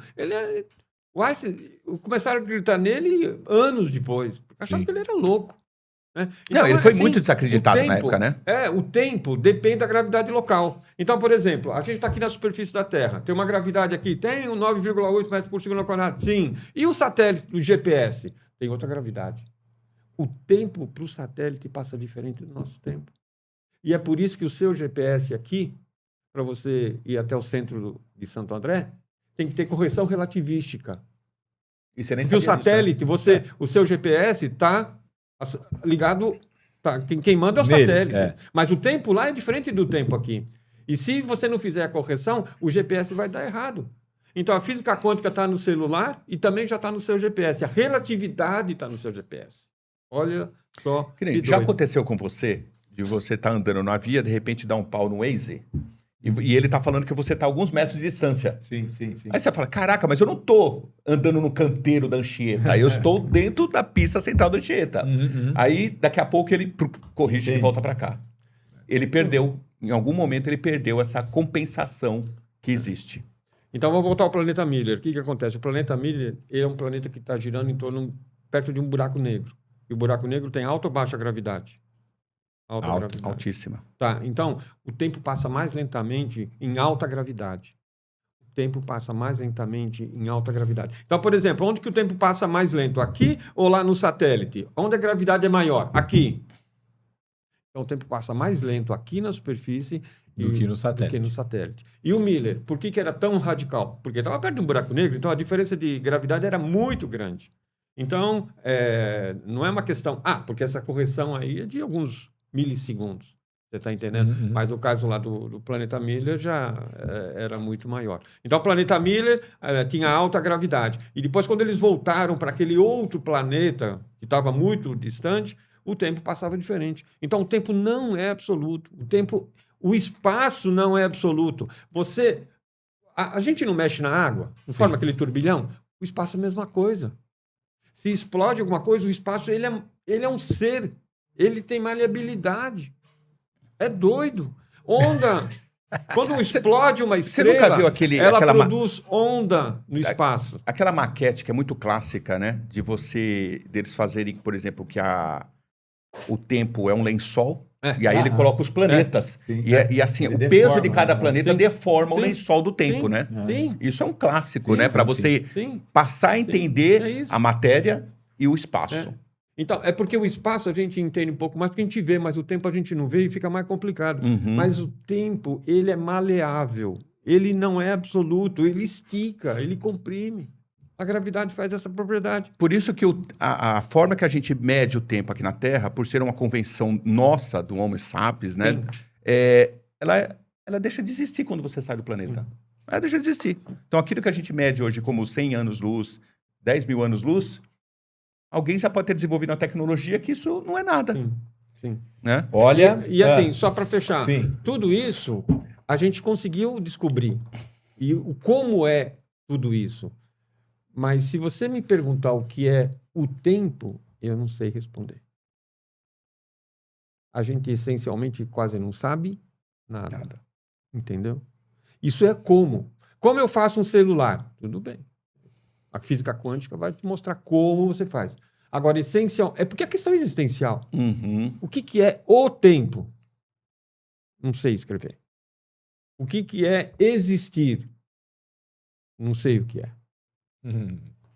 o Einstein, começaram a acreditar nele anos depois, porque achavam que ele era louco. Né? Então, ele foi muito desacreditado na época, né? O tempo depende da gravidade local. Então, por exemplo, a gente está aqui na superfície da Terra. Tem uma gravidade aqui, tem 9,8 metros por segundo ao quadrado. Sim. E o satélite, o GPS? Tem outra gravidade. O tempo para o satélite passa diferente do nosso tempo. E é por isso que o seu GPS aqui, para você ir até o centro de Santo André, tem que ter correção relativística. E você nem Porque o satélite, o seu GPS está ligado... Quem manda é o satélite. Mas o tempo lá é diferente do tempo aqui. E se você não fizer a correção, o GPS vai dar errado. Então, a física quântica está no celular e também já está no seu GPS. A relatividade está no seu GPS. Olha só. Já aconteceu com você, de você estar andando na via, de repente dar um pau no Waze, e ele está falando que você está a alguns metros de distância. Sim. Aí você fala, caraca, mas eu não estou andando no canteiro da Anchieta, eu estou dentro da pista central da Anchieta. Aí, daqui a pouco, ele corrige e volta para cá. Ele perdeu, em algum momento, ele perdeu essa compensação que existe. Então, vamos voltar ao planeta Miller. O que acontece? O planeta Miller é um planeta que está girando perto de um buraco negro. E o buraco negro tem alta ou baixa gravidade? Alta Alta. gravidade. Altíssima. Tá, então, o tempo passa mais lentamente em alta gravidade. O tempo passa mais lentamente em alta gravidade. Então, por exemplo, onde que o tempo passa mais lento? Aqui ou lá no satélite? Onde a gravidade é maior? Aqui. Então, o tempo passa mais lento aqui na superfície Do que no do satélite. que no satélite. E o Miller, por que era tão radical? Porque estava perto de um buraco negro, então a diferença de gravidade era muito grande. Então, não é uma questão... porque essa correção aí é de alguns milissegundos. Você está entendendo? Uhum. Mas no caso lá do planeta Miller já era muito maior. Então, o planeta Miller tinha alta gravidade. E depois, quando eles voltaram para aquele outro planeta, que estava muito distante, o tempo passava diferente. Então, o tempo não é absoluto. O espaço não é absoluto. A gente não mexe na água, não forma aquele turbilhão. O espaço é a mesma coisa. Se explode alguma coisa, o espaço ele é um ser. Ele tem maleabilidade. É doido. Onda. Quando explode uma Você estrela, nunca viu ela aquela produz onda no espaço. Aquela maquete que é muito clássica, né? Deles fazerem, por exemplo, que o tempo é um lençol, e aí ele coloca os planetas. Sim. E assim, Ele o peso deforma, de cada né? planeta Sim. deforma o Sim. lençol do tempo, Sim. né? Sim, Isso é um clássico, Sim, né? Para sim, você sim. passar a entender é isso. a matéria e o espaço. Então, é porque o espaço a gente entende um pouco mais, porque a gente vê, mas o tempo a gente não vê e fica mais complicado. Uhum. Mas o tempo, ele é maleável. Ele não é absoluto. Ele estica, ele comprime. A gravidade faz essa propriedade. Por isso que a forma que a gente mede o tempo aqui na Terra, por ser uma convenção nossa do Homo sapiens, né? Ela deixa de existir quando você sai do planeta. Ela deixa de existir. Então, aquilo que a gente mede hoje como 100 anos-luz, 10 mil anos-luz, alguém já pode ter desenvolvido uma tecnologia que isso não é nada. Sim. Né? Olha... E assim, só para fechar, Sim. tudo isso a gente conseguiu descobrir. E como é tudo isso? Mas se você me perguntar o que é o tempo, eu não sei responder. A gente essencialmente quase não sabe nada. Entendeu? Isso é como. Como eu faço um celular? Tudo bem. A física quântica vai te mostrar como você faz. Agora, essencial... É porque a questão é existencial. Uhum. O que é o tempo? Não sei escrever. O que é existir? Não sei o que é.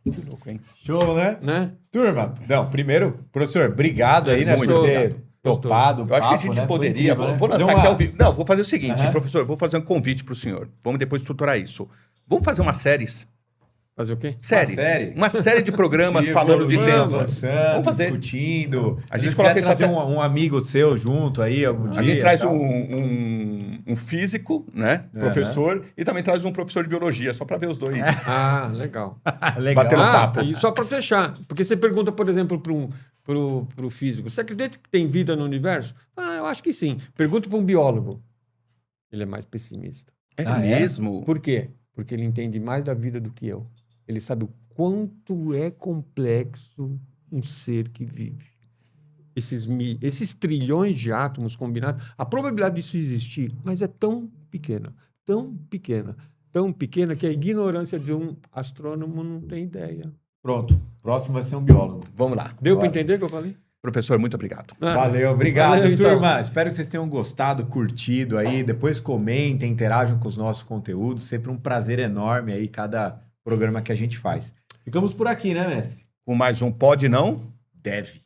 Que louco, hein? Show, né? Né? Turma, não, primeiro, professor, obrigado aí, né, Muito por ter obrigado. topado o Eu acho que a papo, gente né? Foi poderia... incrível, né? Vou lançar Fazer aqui uma- ao vivo. Não, vou fazer o seguinte, Aham. professor, vou fazer um convite para o senhor. Vamos depois estruturar isso. Vamos fazer umas séries? Fazer o quê? série. Uma série de programas falando de tempo, tempo. avançando, Vamos fazer. discutindo. A Às gente vezes coloca quer isso trazer até- um amigo seu junto aí algum dia. A gente traz tal. um físico, né? Professor, e também traz um professor de biologia, só para ver os dois. Ah, legal. Legal. Batendo papo. E só para fechar, porque você pergunta, por exemplo, pro físico, você acredita que tem vida no universo? Eu acho que sim. Pergunta para um biólogo. Ele é mais pessimista. É Ah, é? mesmo? Por quê? Porque ele entende mais da vida do que eu. Ele sabe o quanto é complexo um ser que vive. Esses trilhões de átomos combinados, a probabilidade disso existir, mas é tão pequena que a ignorância de um astrônomo não tem ideia. Pronto. Próximo vai ser um biólogo. Vamos lá. Deu para Bora. entender o que eu falei? Professor, muito obrigado. Valeu, obrigado, Valeu, então. turma. Espero que vocês tenham gostado, curtido aí. Depois comentem, interajam com os nossos conteúdos. Sempre um prazer enorme aí cada programa que a gente faz. Ficamos por aqui, né, mestre? Com mais um Pode Não? Deve.